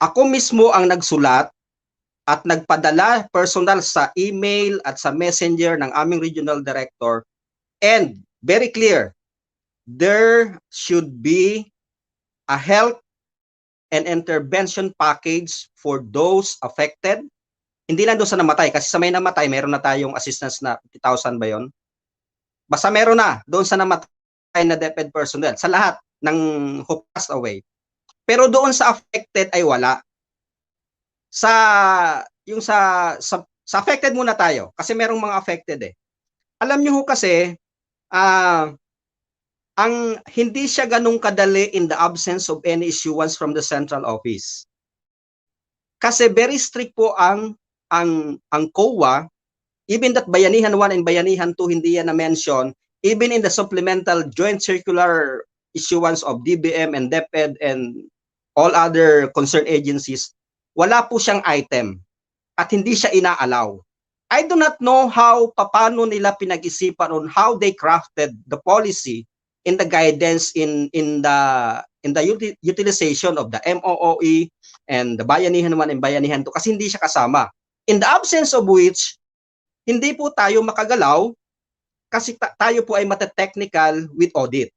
Ako mismo ang nagsulat at nagpadala personal sa email at sa messenger ng aming regional director, and very clear, there should be a health and intervention package for those affected. Hindi lang doon sa namatay, kasi sa may namatay, meron na tayong assistance na 50,000 ba yun? Basta meron na doon sa namatay na DepEd personnel, sa lahat ng who passed away. Pero doon sa affected ay wala. Sa affected muna tayo, kasi merong mga affected eh. Alam niyo ho kasi, ang hindi siya ganung kadali in the absence of any issuance from the central office. Kasi very strict po ang COA, even that Bayanihan 1 and Bayanihan 2 hindi yan na-mention, even in the supplemental joint circular issuance of DBM and DepEd and all other concerned agencies, wala po siyang item at hindi siya inaalaw. I do not know paano nila pinag-isipan on how they crafted the policy in the guidance in the utilization of the MOOE and the Bayanihan 1 and Bayanihan 2, kasi hindi siya kasama. In the absence of which, hindi po tayo makagalaw kasi tayo po ay mata-technical with audit.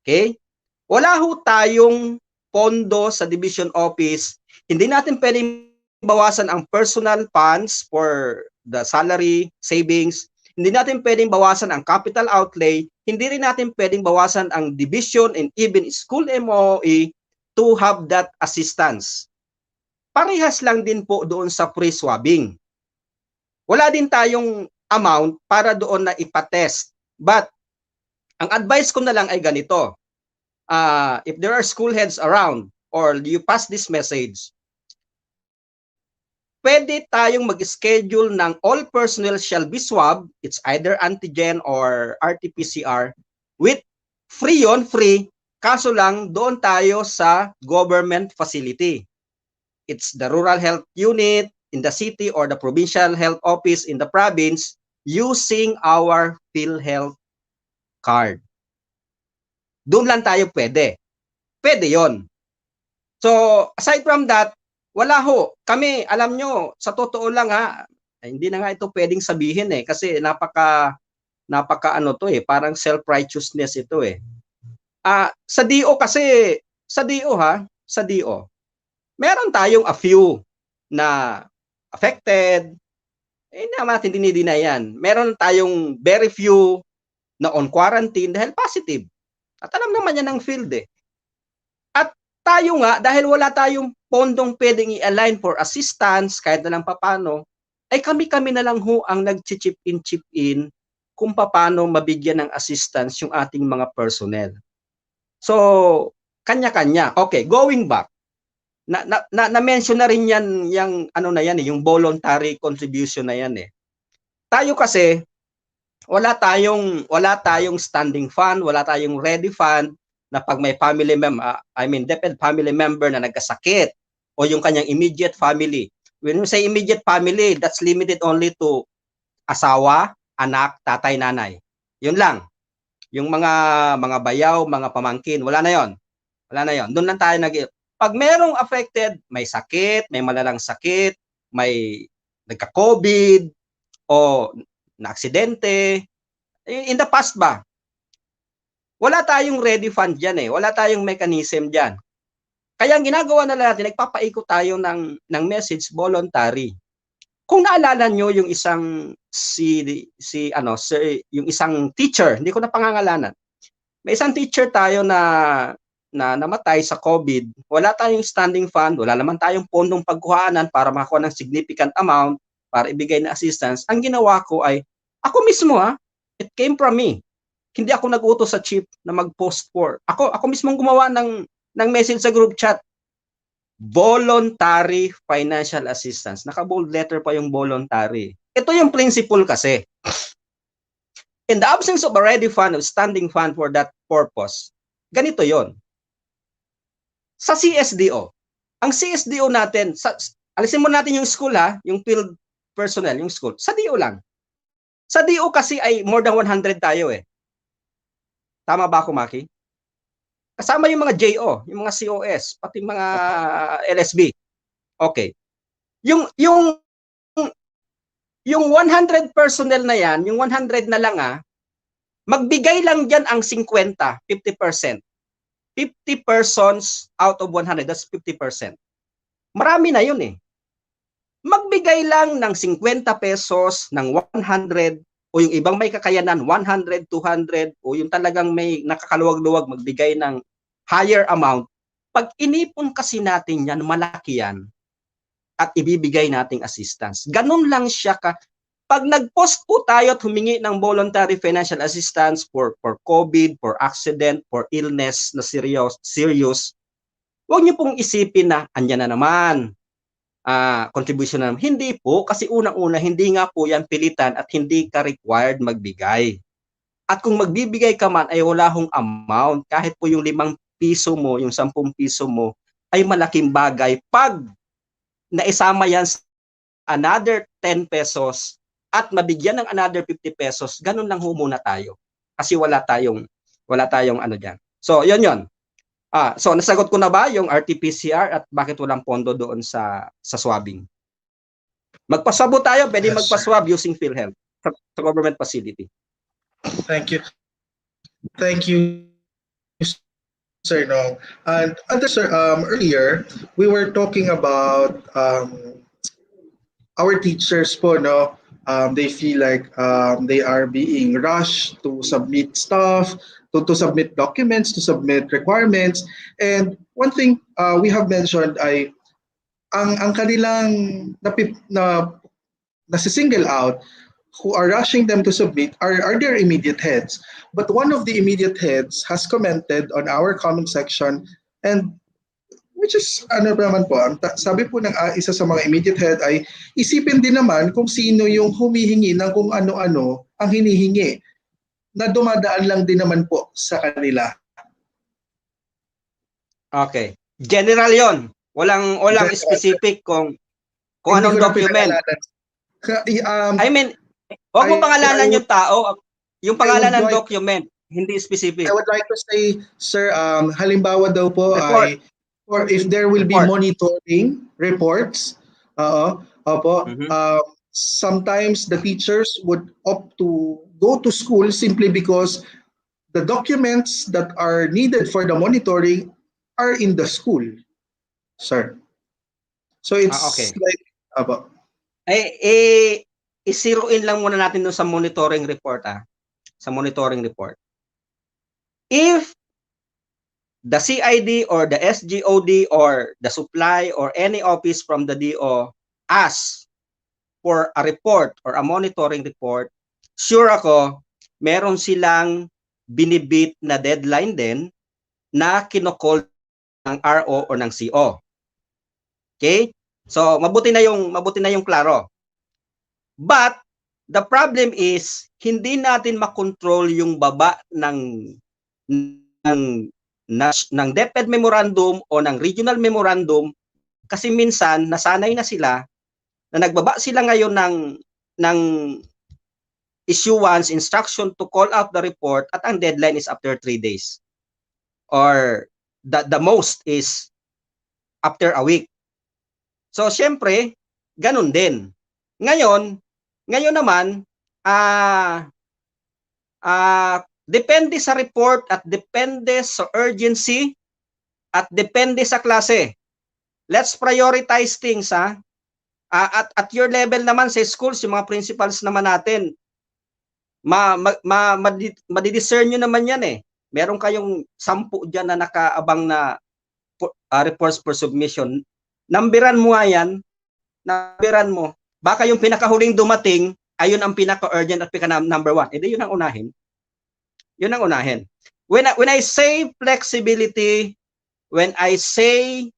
Okay? Wala ho tayong pondo sa division office. Hindi natin pwedeng bawasan ang personal funds for the salary, savings. Hindi natin pwedeng bawasan ang capital outlay. Hindi rin natin pwedeng bawasan ang division and even school MOE to have that assistance. Parehas lang din po doon sa free swabbing. Wala din tayong amount para doon na ipatest. But ang advice ko na lang ay ganito. If there are school heads around or you pass this message, pwede tayong mag-schedule ng all personnel shall be swabbed. It's either antigen or RT-PCR with free on free. Kaso lang doon tayo sa government facility. It's the rural health unit in the city or the provincial health office in the province using our PhilHealth card. Doon lang tayo pwede. Pwede yon. So, aside from that, wala ho. Kami, alam nyo, sa totoo lang hindi na nga ito pwedeng sabihin kasi napaka ano to parang self-righteousness ito Sa DO kasi, sa DO, meron tayong a few na affected, natin dinideny yan. Meron tayong very few na on quarantine dahil positive. At alam naman yan ng field At tayo nga, dahil wala tayong pondong pwedeng i-align for assistance, kahit na lang papano, ay kami na lang ho ang nag-chip in kung paano mabigyan ng assistance yung ating mga personnel. So, kanya-kanya. Okay, going back. Na-mention na rin yan, yung ano na yan, yung voluntary contribution na yan eh. Tayo kasi, wala tayong standing fund, wala tayong ready fund na pag may family member, DepEd family member na nagkasakit o yung kanyang immediate family. When we say immediate family, that's limited only to asawa, anak, tatay, nanay. Yun lang. Yung mga bayaw, mga pamangkin, wala na yon. Wala na yon. Doon lang tayo pag merong affected, may sakit, may malalang sakit, may nagka-COVID o na-aksidente, in the past ba? Wala tayong ready fund dyan eh. Wala tayong mechanism dyan. Kaya ang ginagawa na natin, nagpapaikot tayo ng message voluntary. Kung naalala nyo yung isang yung isang teacher, hindi ko na pangangalanan. May isang teacher tayo na namatay sa COVID. Wala tayong standing fund, wala naman tayong pondong pagkuhanan para makakuha ng significant amount para ibigay na assistance. Ang ginawa ko ay, ako mismo it came from me. Hindi ako nag-utos sa chief na mag-post for. Ako mismo gumawa ng message sa group chat. Voluntary financial assistance. Naka-bold letter pa yung voluntary. Ito yung principle kasi. In the absence of a ready fund or standing fund for that purpose, ganito yon. Sa CSDO, ang CSDO natin, alisin mo natin yung school yung field personnel, yung school, sa DO lang. Sa DO kasi ay more than 100 tayo eh. Tama ba ako, Maki? Kasama yung mga JO, yung mga COS, pati mga LSB. Okay. Yung 100 personnel na yan, yung 100 na lang magbigay lang diyan ang 50%. 50 persons out of 100, that's 50%. Marami na yun eh. Magbigay lang ng 50 pesos ng 100 o yung ibang may kakayanan 100, 200 o yung talagang may nakakaluwag-luwag magbigay ng higher amount. Pag inipon kasi natin yan, malaki yan at ibibigay nating assistance. Ganun lang siya ka. Pag nag-post po tayo at humingi ng voluntary financial assistance for COVID, for accident, for illness na serious, huwag niyo pong isipin na andyan na naman, contribution na naman. Hindi po, kasi unang-una, hindi nga po yan pilitan at hindi ka required magbigay. At kung magbibigay ka man ay wala hong amount, kahit po yung 5 piso mo, yung 10 piso mo, ay malaking bagay pag naisama yan sa another 10 pesos at mabigyan ng another 50 pesos, ganun lang muna tayo. Kasi wala tayong ano diyan. So, yun. So, nasagot ko na ba yung RT-PCR at bakit walang pondo doon sa swabbing? Magpaswab tayo, pwede magpaswab using PhilHealth sa government facility.
Thank you. Thank you, Sir Nong. And sir, earlier, we were talking about our teachers po, no? They feel like they are being rushed to submit stuff, to submit documents, to submit requirements. And one thing we have mentioned ay ang kanilang nasi-single out who are rushing them to submit are their immediate heads. But one of the immediate heads has commented on our comment section, and which is ano naman po, sabi po ng isa sa mga immediate head ay isipin din naman kung sino yung humihingi ng kung ano-ano ang hinihingi na dumadaan lang din naman po sa kanila.
Okay. General yon. Walang specific kung anong document. I mean, huwag mo pangalanan yung tao, yung pangalan ng document, hindi specific.
I would like to say, sir, halimbawa daw po ay or if there will be monitoring reports, sometimes the teachers would opt to go to school simply because the documents that are needed for the monitoring are in the school, sir. So it's like,
i-zero in lang muna natin doon sa monitoring report, sa monitoring report. If the CID or the SGOD or the supply or any office from the DO asks for a report or a monitoring report, sure ako, meron silang binibit na deadline din na kinokol ng RO o ng CO. Okay? So mabuti na yung klaro. But the problem is hindi natin makontrol yung baba ng DepEd memorandum o ng regional memorandum kasi minsan nasanay na sila na nagbaba sila ngayon ng issuance instruction to call out the report at ang deadline is after 3 days or the most is after a week. So syempre ganun din. Ngayon naman depende sa report at depende sa urgency at depende sa klase. Let's prioritize things at your level naman sa schools, yung mga principals naman natin, madidiscern nyo naman yan eh. Meron kayong 10 dyan na nakaabang na reports for submission. Nambiran mo nga yan, nambiran mo. Baka yung pinakahuling dumating, ayun ang pinaka-urgent at pinaka-number 1. Edi yun ang unahin. Yun ang unahin. When I say flexibility, when I say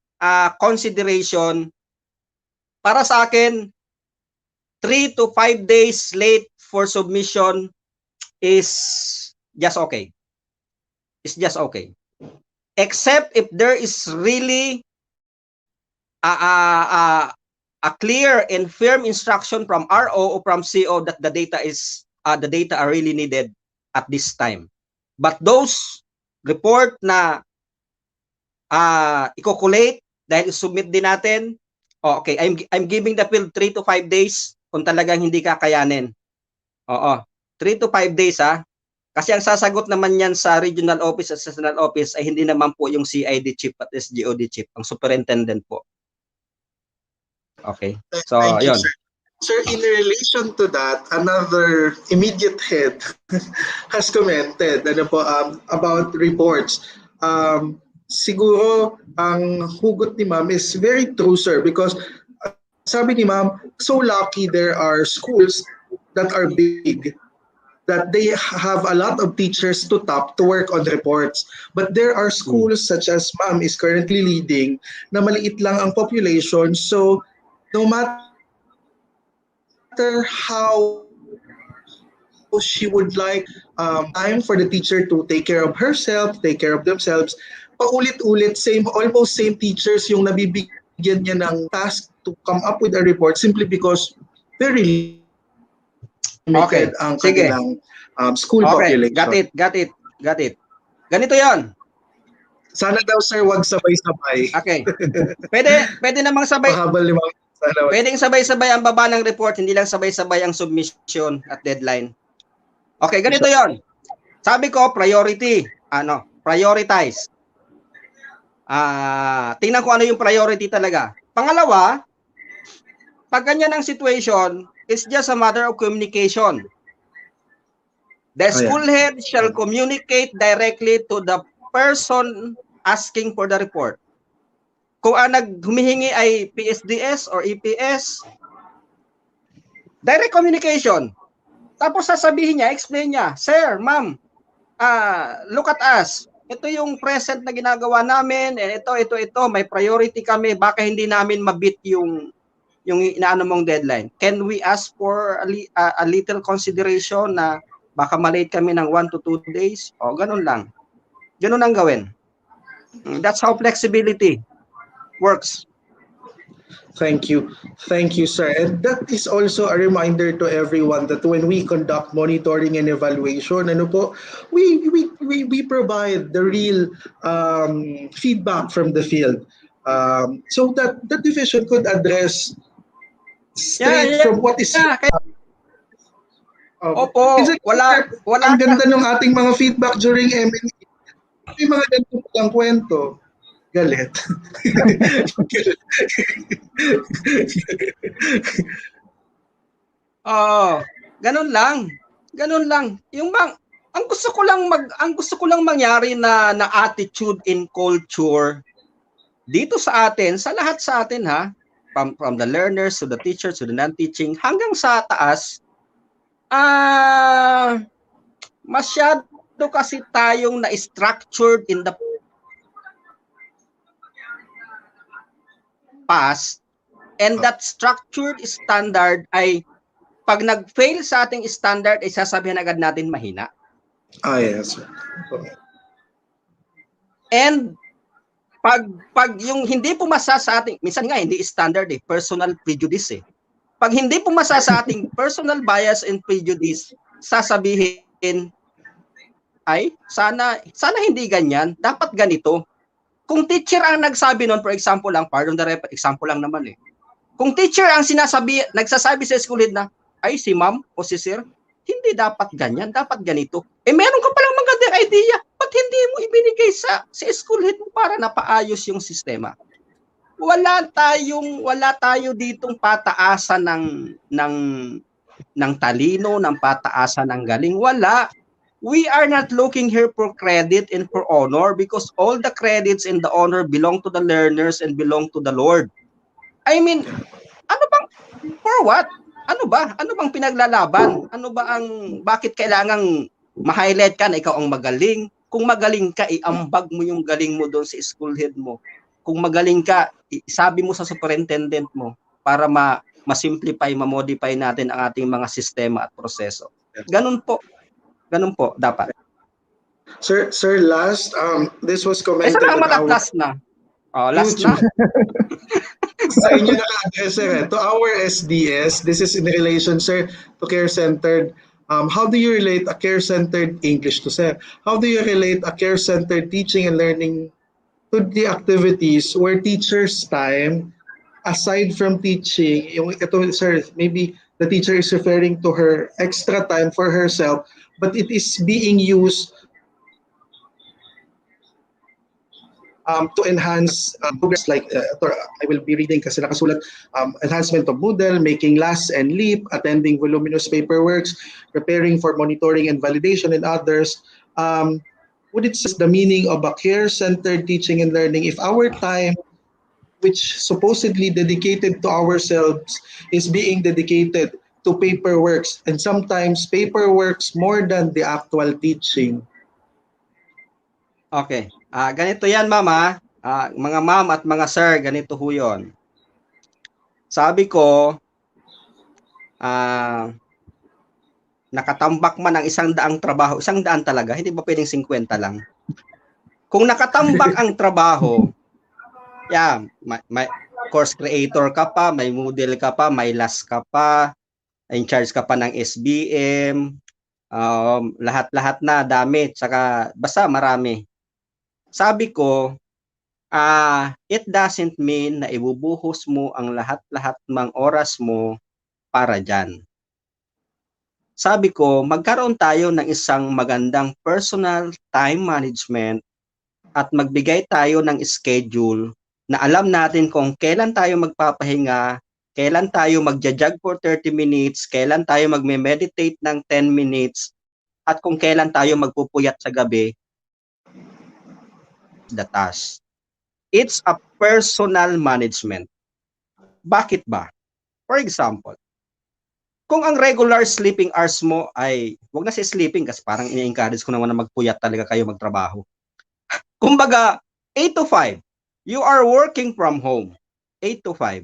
consideration, para sa akin, 3 to 5 days late for submission is just okay. It's just okay. Except if there is really a clear and firm instruction from RO or from CO that the data are really needed at this time. But those report na i-collate dahil submit din natin, okay, I'm giving the field 3 to 5 days kung talagang hindi kakayanin. 3 to 5 days Kasi ang sasagot naman yan sa regional office at seasonal office ay hindi naman po yung CID chief at SGOD chief, ang superintendent po. Okay. So,
Thank you,
yun.
sir. Sir, in relation to that, another immediate head has commented about reports. Siguro, ang hugot ni ma'am is very true, sir, because sabi ni ma'am, so lucky there are schools that are big, that they have a lot of teachers to tap to work on reports. But there are schools such as ma'am is currently leading na maliit lang ang population. So no matter how she would like time for the teacher to take care of herself, take care of themselves, paulit-ulit, almost same teachers yung nabibigyan niya ng task to come up with a report simply because very limited ang kanilang school population.
Got it. Ganito yon.
Sana daw sir, wag sabay-sabay.
Okay. Pwede namang sabay.
Mahabal ni ma'am.
Pwedeng sabay-sabay ang baba ng report, hindi lang sabay-sabay ang submission at deadline. Okay, ganito yon. Sabi ko, prioritize. Tingnan ko ano yung priority talaga. Pangalawa, pag ganyan ang situation, it's just a matter of communication. The school head shall communicate directly to the person asking for the report. Kung ang humihingi ay PSDS or EPS, direct communication. Tapos sasabihin niya, explain niya, sir, ma'am, look at us. Ito yung present na ginagawa namin, and ito, may priority kami, baka hindi namin mabit yung inaano mong deadline. Can we ask for a little consideration na baka malate kami ng 1 to 2 days? O, ganun lang. Ganun ang gawin. That's how flexibility works.
Thank you, sir. And that is also a reminder to everyone that when we conduct monitoring and evaluation, we provide the real feedback from the field, so that the division could address straight from what is.
Opo, wala.
Ang ganda ng ating mga feedback during M&E. May mga ganito palang kwento. Galit.
Ganun lang. Yung ang gusto ko lang mangyari na attitude in culture dito sa atin, sa lahat sa atin from the learners to the teachers to the non-teaching hanggang sa taas. masyado kasi tayong na-structured in the past, and that structured standard ay pag nag-fail sa ating standard, ay sasabihin agad natin mahina.
Yes.
And pag yung hindi pumasa sa ating, minsan nga hindi standard personal prejudice Pag hindi pumasa sa ating personal bias and prejudice, sasabihin ay sana hindi ganyan, dapat ganito. Kung teacher ang nagsabi noon, for example lang, pardon the example lang naman Kung teacher ang nagsasabi sa school head na, ay si ma'am o si sir, hindi dapat ganyan, dapat ganito. Meron ka palang magandang idea, ba't hindi mo ibinigay sa school head mo para napaayos yung sistema? Wala tayo ditong pataasan ng talino, ng pataasan ng galing. Wala. We are not looking here for credit and for honor because all the credits and the honor belong to the learners and belong to the Lord. I mean, for what? Ano bang pinaglalaban? Bakit kailangang ma-highlight ka na ikaw ang magaling? Kung magaling ka, iambag mo yung galing mo doon sa school head mo. Kung magaling ka, sabi mo sa superintendent mo para ma-simplify, ma-modify natin ang ating mga sistema at proseso. Ganun po dapat.
Sir, last, this was commented
last na. Last na.
Sa inyo naka-address, sir. To our SDS, this is in relation, sir, to care-centered. How do you relate a care-centered English to, sir? How do you relate a care-centered teaching and learning to the activities where teacher's time, aside from teaching, sir, maybe the teacher is referring to her extra time for herself, but it is being used to enhance progress, like I will be reading kasi nakasulat, enhancement of Moodle, making lasts and leap, attending voluminous paperworks, preparing for monitoring and validation and others. Would it say the meaning of a care-centered teaching and learning if our time, which supposedly dedicated to ourselves, is being dedicated to paperworks, and sometimes paperworks more than the actual teaching?
Okay. Ganito yan, mama. Mga ma'am at mga sir, ganito ho yun. Sabi ko, nakatambak man ang 100 trabaho, 100 talaga, hindi ba pwedeng 50 lang? Kung nakatambak ang trabaho, may course creator ka pa, may Moodle ka pa, may LAS ka pa, in charge ka pa ng SBM, lahat-lahat na, dami, saka basta marami. Sabi ko, it doesn't mean na ibubuhos mo ang lahat-lahat ng oras mo para dyan. Sabi ko, magkaroon tayo ng isang magandang personal time management at magbigay tayo ng schedule na alam natin kung kailan tayo magpapahinga, kailan tayo magja-jog for 30 minutes, kailan tayo magme-meditate ng 10 minutes, at kung kailan tayo magpupuyat sa gabi, the task. It's a personal management. Bakit ba? For example, kung ang regular sleeping hours mo ay, wag na si sleeping kasi parang ini-encourage ko naman na magpuyat talaga kayo magtrabaho. Kumbaga, 8 to 5, you are working from home. 8 to 5.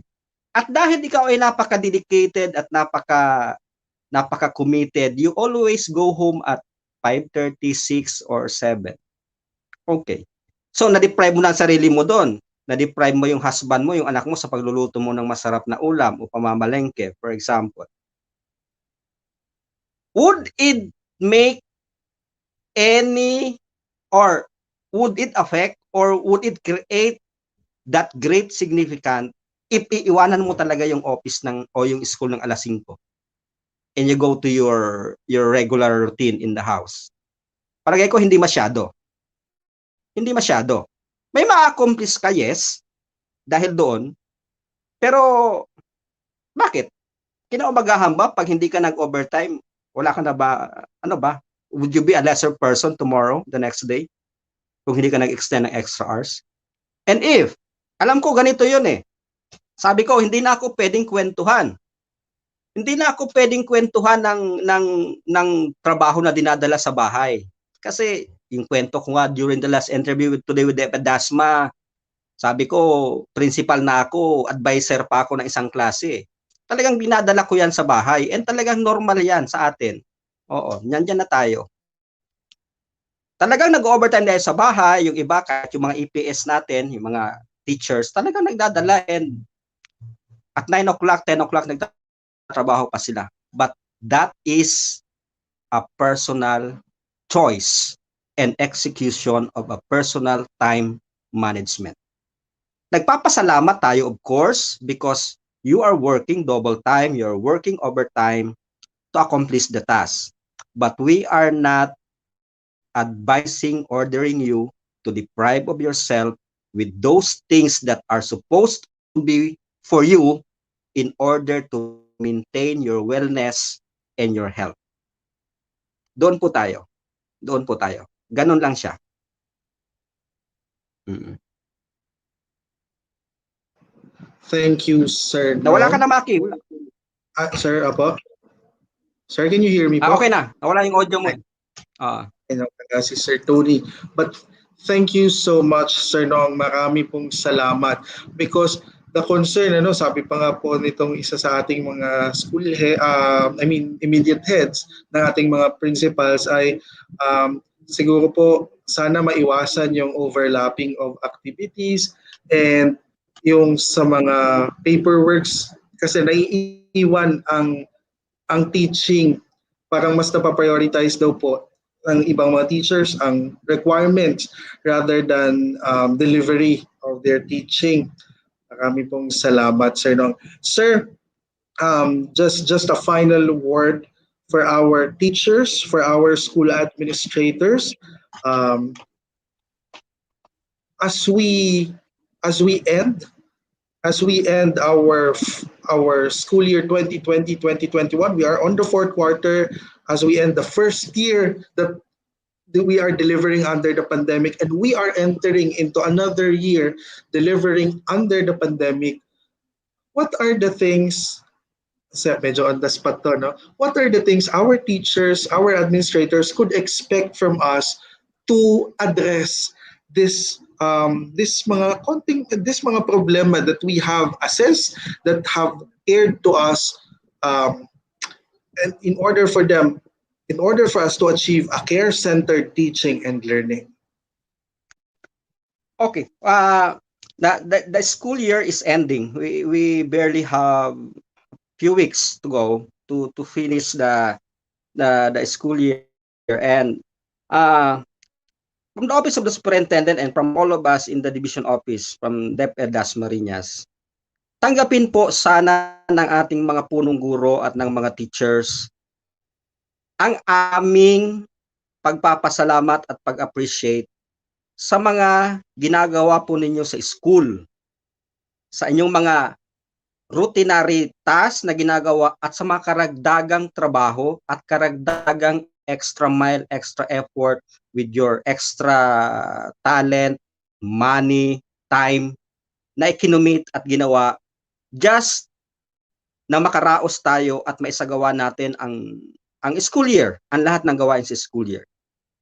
At dahil ikaw ay napaka-dedicated at napaka-committed, you always go home at 5:30, 6, or 7. Okay. So, na-deprive mo na ang sarili mo doon. Na-deprive mo yung husband mo, yung anak mo sa pagluluto mo ng masarap na ulam o pamamalengke, for example. Would it make any, or would it affect, or would it create that great significant if iiwanan mo talaga yung office o yung school ng alas 5 and you go to your regular routine in the house? Palagay ko hindi masyado. Hindi masyado. May ma-accomplish ka, yes, dahil doon. Pero, bakit? Kinaumagahan ba pag hindi ka nag-overtime? Wala ka na ba, would you be a lesser person tomorrow, the next day? Kung hindi ka nag-extend ng extra hours? And if, alam ko ganito yun Sabi ko, hindi na ako pwedeng kwentuhan. Hindi na ako pwedeng kwentuhan ng trabaho na dinadala sa bahay. Kasi yung kwento ko nga during the last interview today with DEPED DASMA, sabi ko, principal na ako, advisor pa ako ng isang klase. Talagang binadala ko yan sa bahay. And talagang normal yan sa atin. Oo, nandyan na tayo. Talagang nag-overtime dahil sa bahay, yung iba, kahit yung mga EPS natin, yung mga teachers, talagang nagdadala. And at 9 o'clock, 10 o'clock, nagtatrabaho pa sila. But that is a personal choice and execution of a personal time management. Nagpapasalamat tayo, of course, because you are working double time, you are working overtime to accomplish the task. But we are not advising, ordering you to deprive of yourself with those things that are supposed to be for you in order to maintain your wellness and your health. Doon po tayo. Doon po tayo. Ganun lang siya.
Thank you, Sir.
Nawala ka na, Maki.
Sir, apo? Sir, can you hear me po?
Okay na. Nawala yung audio mo.
Si Sir Tony. But thank you so much, Sir Nong. Marami pong salamat. Because the concern, sabi pa nga po nitong isa sa ating mga immediate heads ng ating mga principals ay siguro po sana maiwasan yung overlapping of activities and yung sa mga paperworks kasi naiiwan ang teaching, parang mas napaprioritize daw po ng ibang mga teachers ang requirements rather than delivery of their teaching. Marami pong salamat, Sir Nong. Sir, just a final word for our teachers, for our school administrators. As we end our school year 2020-2021, we are on the fourth quarter as we end the first year that we are delivering under the pandemic, and we are entering into another year delivering under the pandemic. What are the things, medyo on the spot to, no? What are the things our teachers, our administrators could expect from us to address this mga problema that we have assessed, that have aired to us, and in order for us to achieve a care-centered teaching and learning?
Okay. The school year is ending. We barely have few weeks to go to finish the school year, and from the office of the superintendent and from all of us in the division office from DEPED DASMA, tanggapin po sana ng ating mga punong guro at ng mga teachers ang aming pagpapasalamat at pag-appreciate sa mga ginagawa po ninyo sa school, sa inyong mga routinary tasks na ginagawa at sa mga karagdagang trabaho at karagdagang extra mile, extra effort with your extra talent, money, time na ikinumit at ginawa just na makaraos tayo at maisagawa natin ang school year, ang lahat ng gawain sa school year.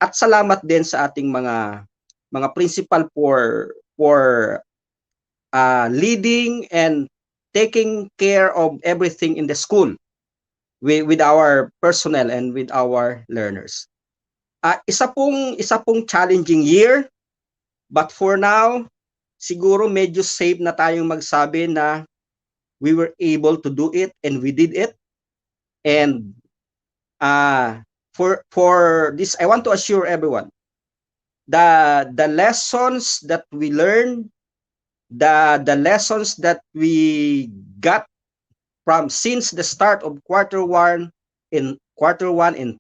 At salamat din sa ating mga principal for leading and taking care of everything in the school with our personnel and with our learners. Isa pong challenging year, but for now, siguro medyo safe na tayong magsabi na we were able to do it and we did it. And for this, I want to assure everyone the lessons that we learned, the lessons that we got from since the start of quarter one in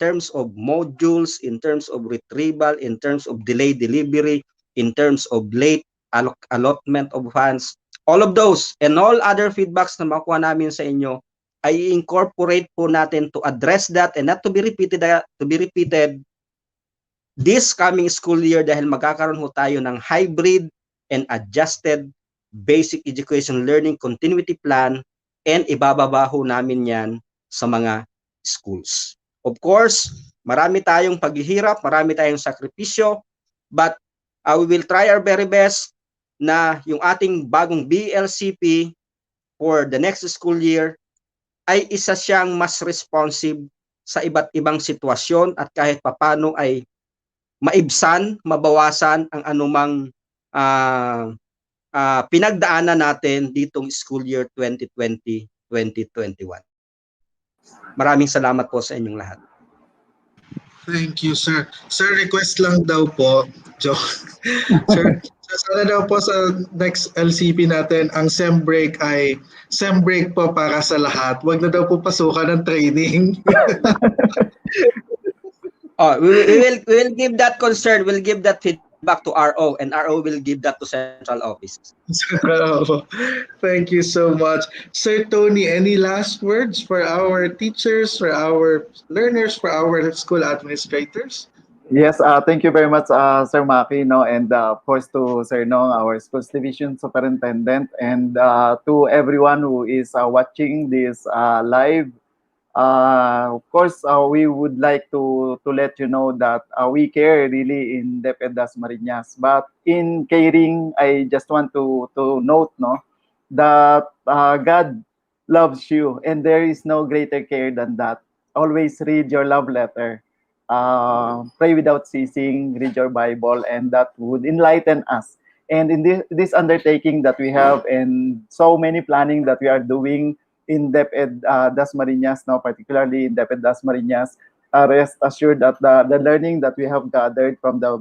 terms of modules, in terms of retrieval, in terms of delayed delivery, in terms of late allotment of funds, all of those and all other feedbacks na makuha namin sa inyo ay incorporate po natin to address that and not to be repeated this coming school year dahil magkakaroon ho tayo ng hybrid and adjusted basic education learning continuity plan, and ibababa ho namin yan sa mga schools. Of course, marami tayong paghihirap, marami tayong sakripisyo, but we will try our very best na yung ating bagong BLCP for the next school year ay isa siyang mas responsive sa iba't ibang sitwasyon at kahit papano ay maibsan, mabawasan ang anumang pinagdaanan natin ditong school year 2020-2021. Maraming salamat po sa inyong lahat.
Thank you, sir. Sir, request lang daw po, Joke. Sir, sana daw po sa next LCP natin, ang SEM break ay SEM break po para sa lahat. Huwag na daw po pasukan ng training.
We will give that concern, we'll give that feedback to RO, and RO will give that to central office.
Thank you so much. Sir Tony, any last words for our teachers, for our learners, for our school administrators?
Yes, thank you very much, Sir Maki, and of course to Sir Nong, our schools division superintendent, and to everyone who is watching this live. Of course, we would like to let you know that we care really in DEPED DASMA. But in caring, I just want to note that God loves you, and there is no greater care than that. Always read your love letter. Pray without ceasing, read your Bible, and that would enlighten us. And in this undertaking that we have, and so many planning that we are doing in DEPED DASMA, particularly in DEPED DASMA, rest assured that the learning that we have gathered from the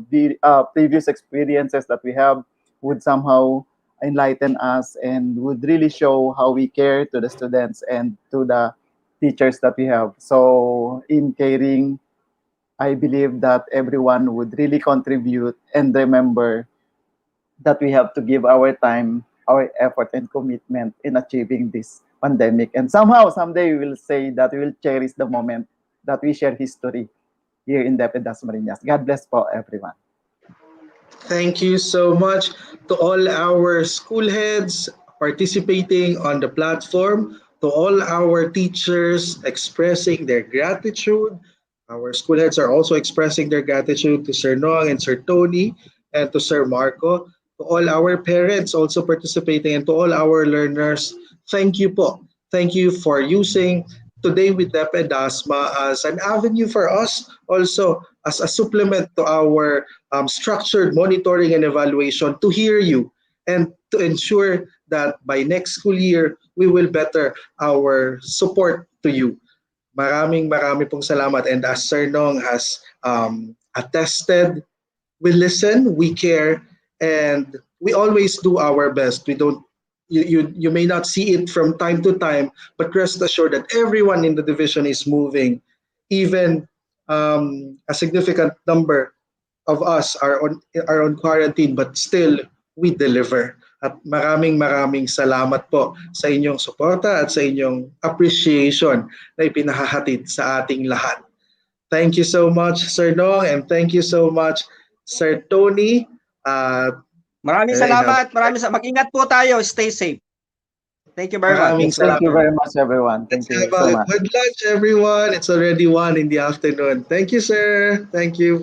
previous experiences that we have would somehow enlighten us and would really show how we care to the students and to the teachers that we have. So in caring, I believe that everyone would really contribute and remember that we have to give our time, our effort, and commitment in achieving this pandemic. And somehow, someday, we will say that we will cherish the moment that we share history here in DEPED DASMA. God bless po, everyone.
Thank you so much to all our school heads participating on the platform, to all our teachers expressing their gratitude. Our school heads are also expressing their gratitude to Sir Noang and Sir Tony and to Sir Marco. To all our parents also participating and to all our learners, thank you po. Thank you for using Today with DEPED DASMA as an avenue for us, also as a supplement to our structured monitoring and evaluation to hear you and to ensure that by next school year, we will better our support to you. Maraming pong salamat. And as Sir Nong has attested, we listen, we care, and we always do our best. We don't. You may not see it from time to time, but rest assured that everyone in the division is moving. Even a significant number of us are on quarantine, but still we deliver. At maraming salamat po sa inyong suporta at sa inyong appreciation na ipinahahatid sa ating lahat. Thank you so much, Sir Nong, and thank you so much, Sir Tony.
Maraming salamat. Mag-ingat po tayo. Stay safe. Thank you very much.
Thank you very much, everyone. Thank you so much.
Good lunch, everyone. It's already 1 in the afternoon. Thank you, sir. Thank you.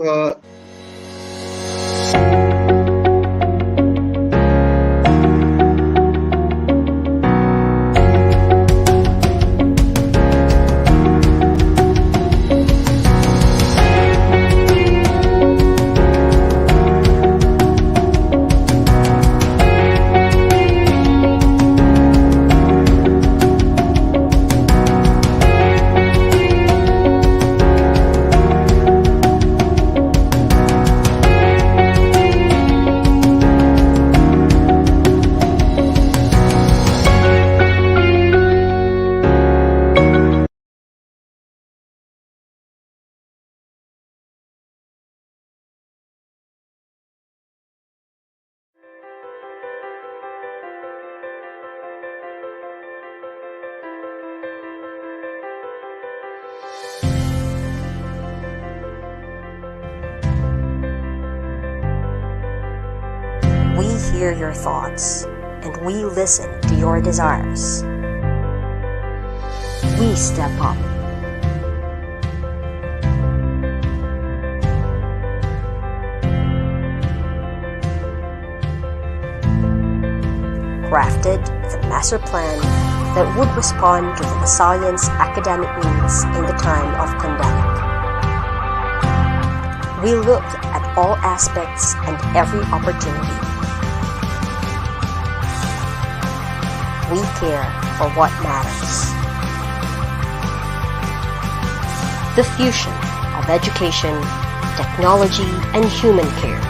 We hear your thoughts, and we listen to your desires. we step up. Crafted the master plan that would respond to the Visayans' academic needs in the time of pandemic. We look at all aspects and every opportunity. We care for what matters. The fusion of education, technology, and human care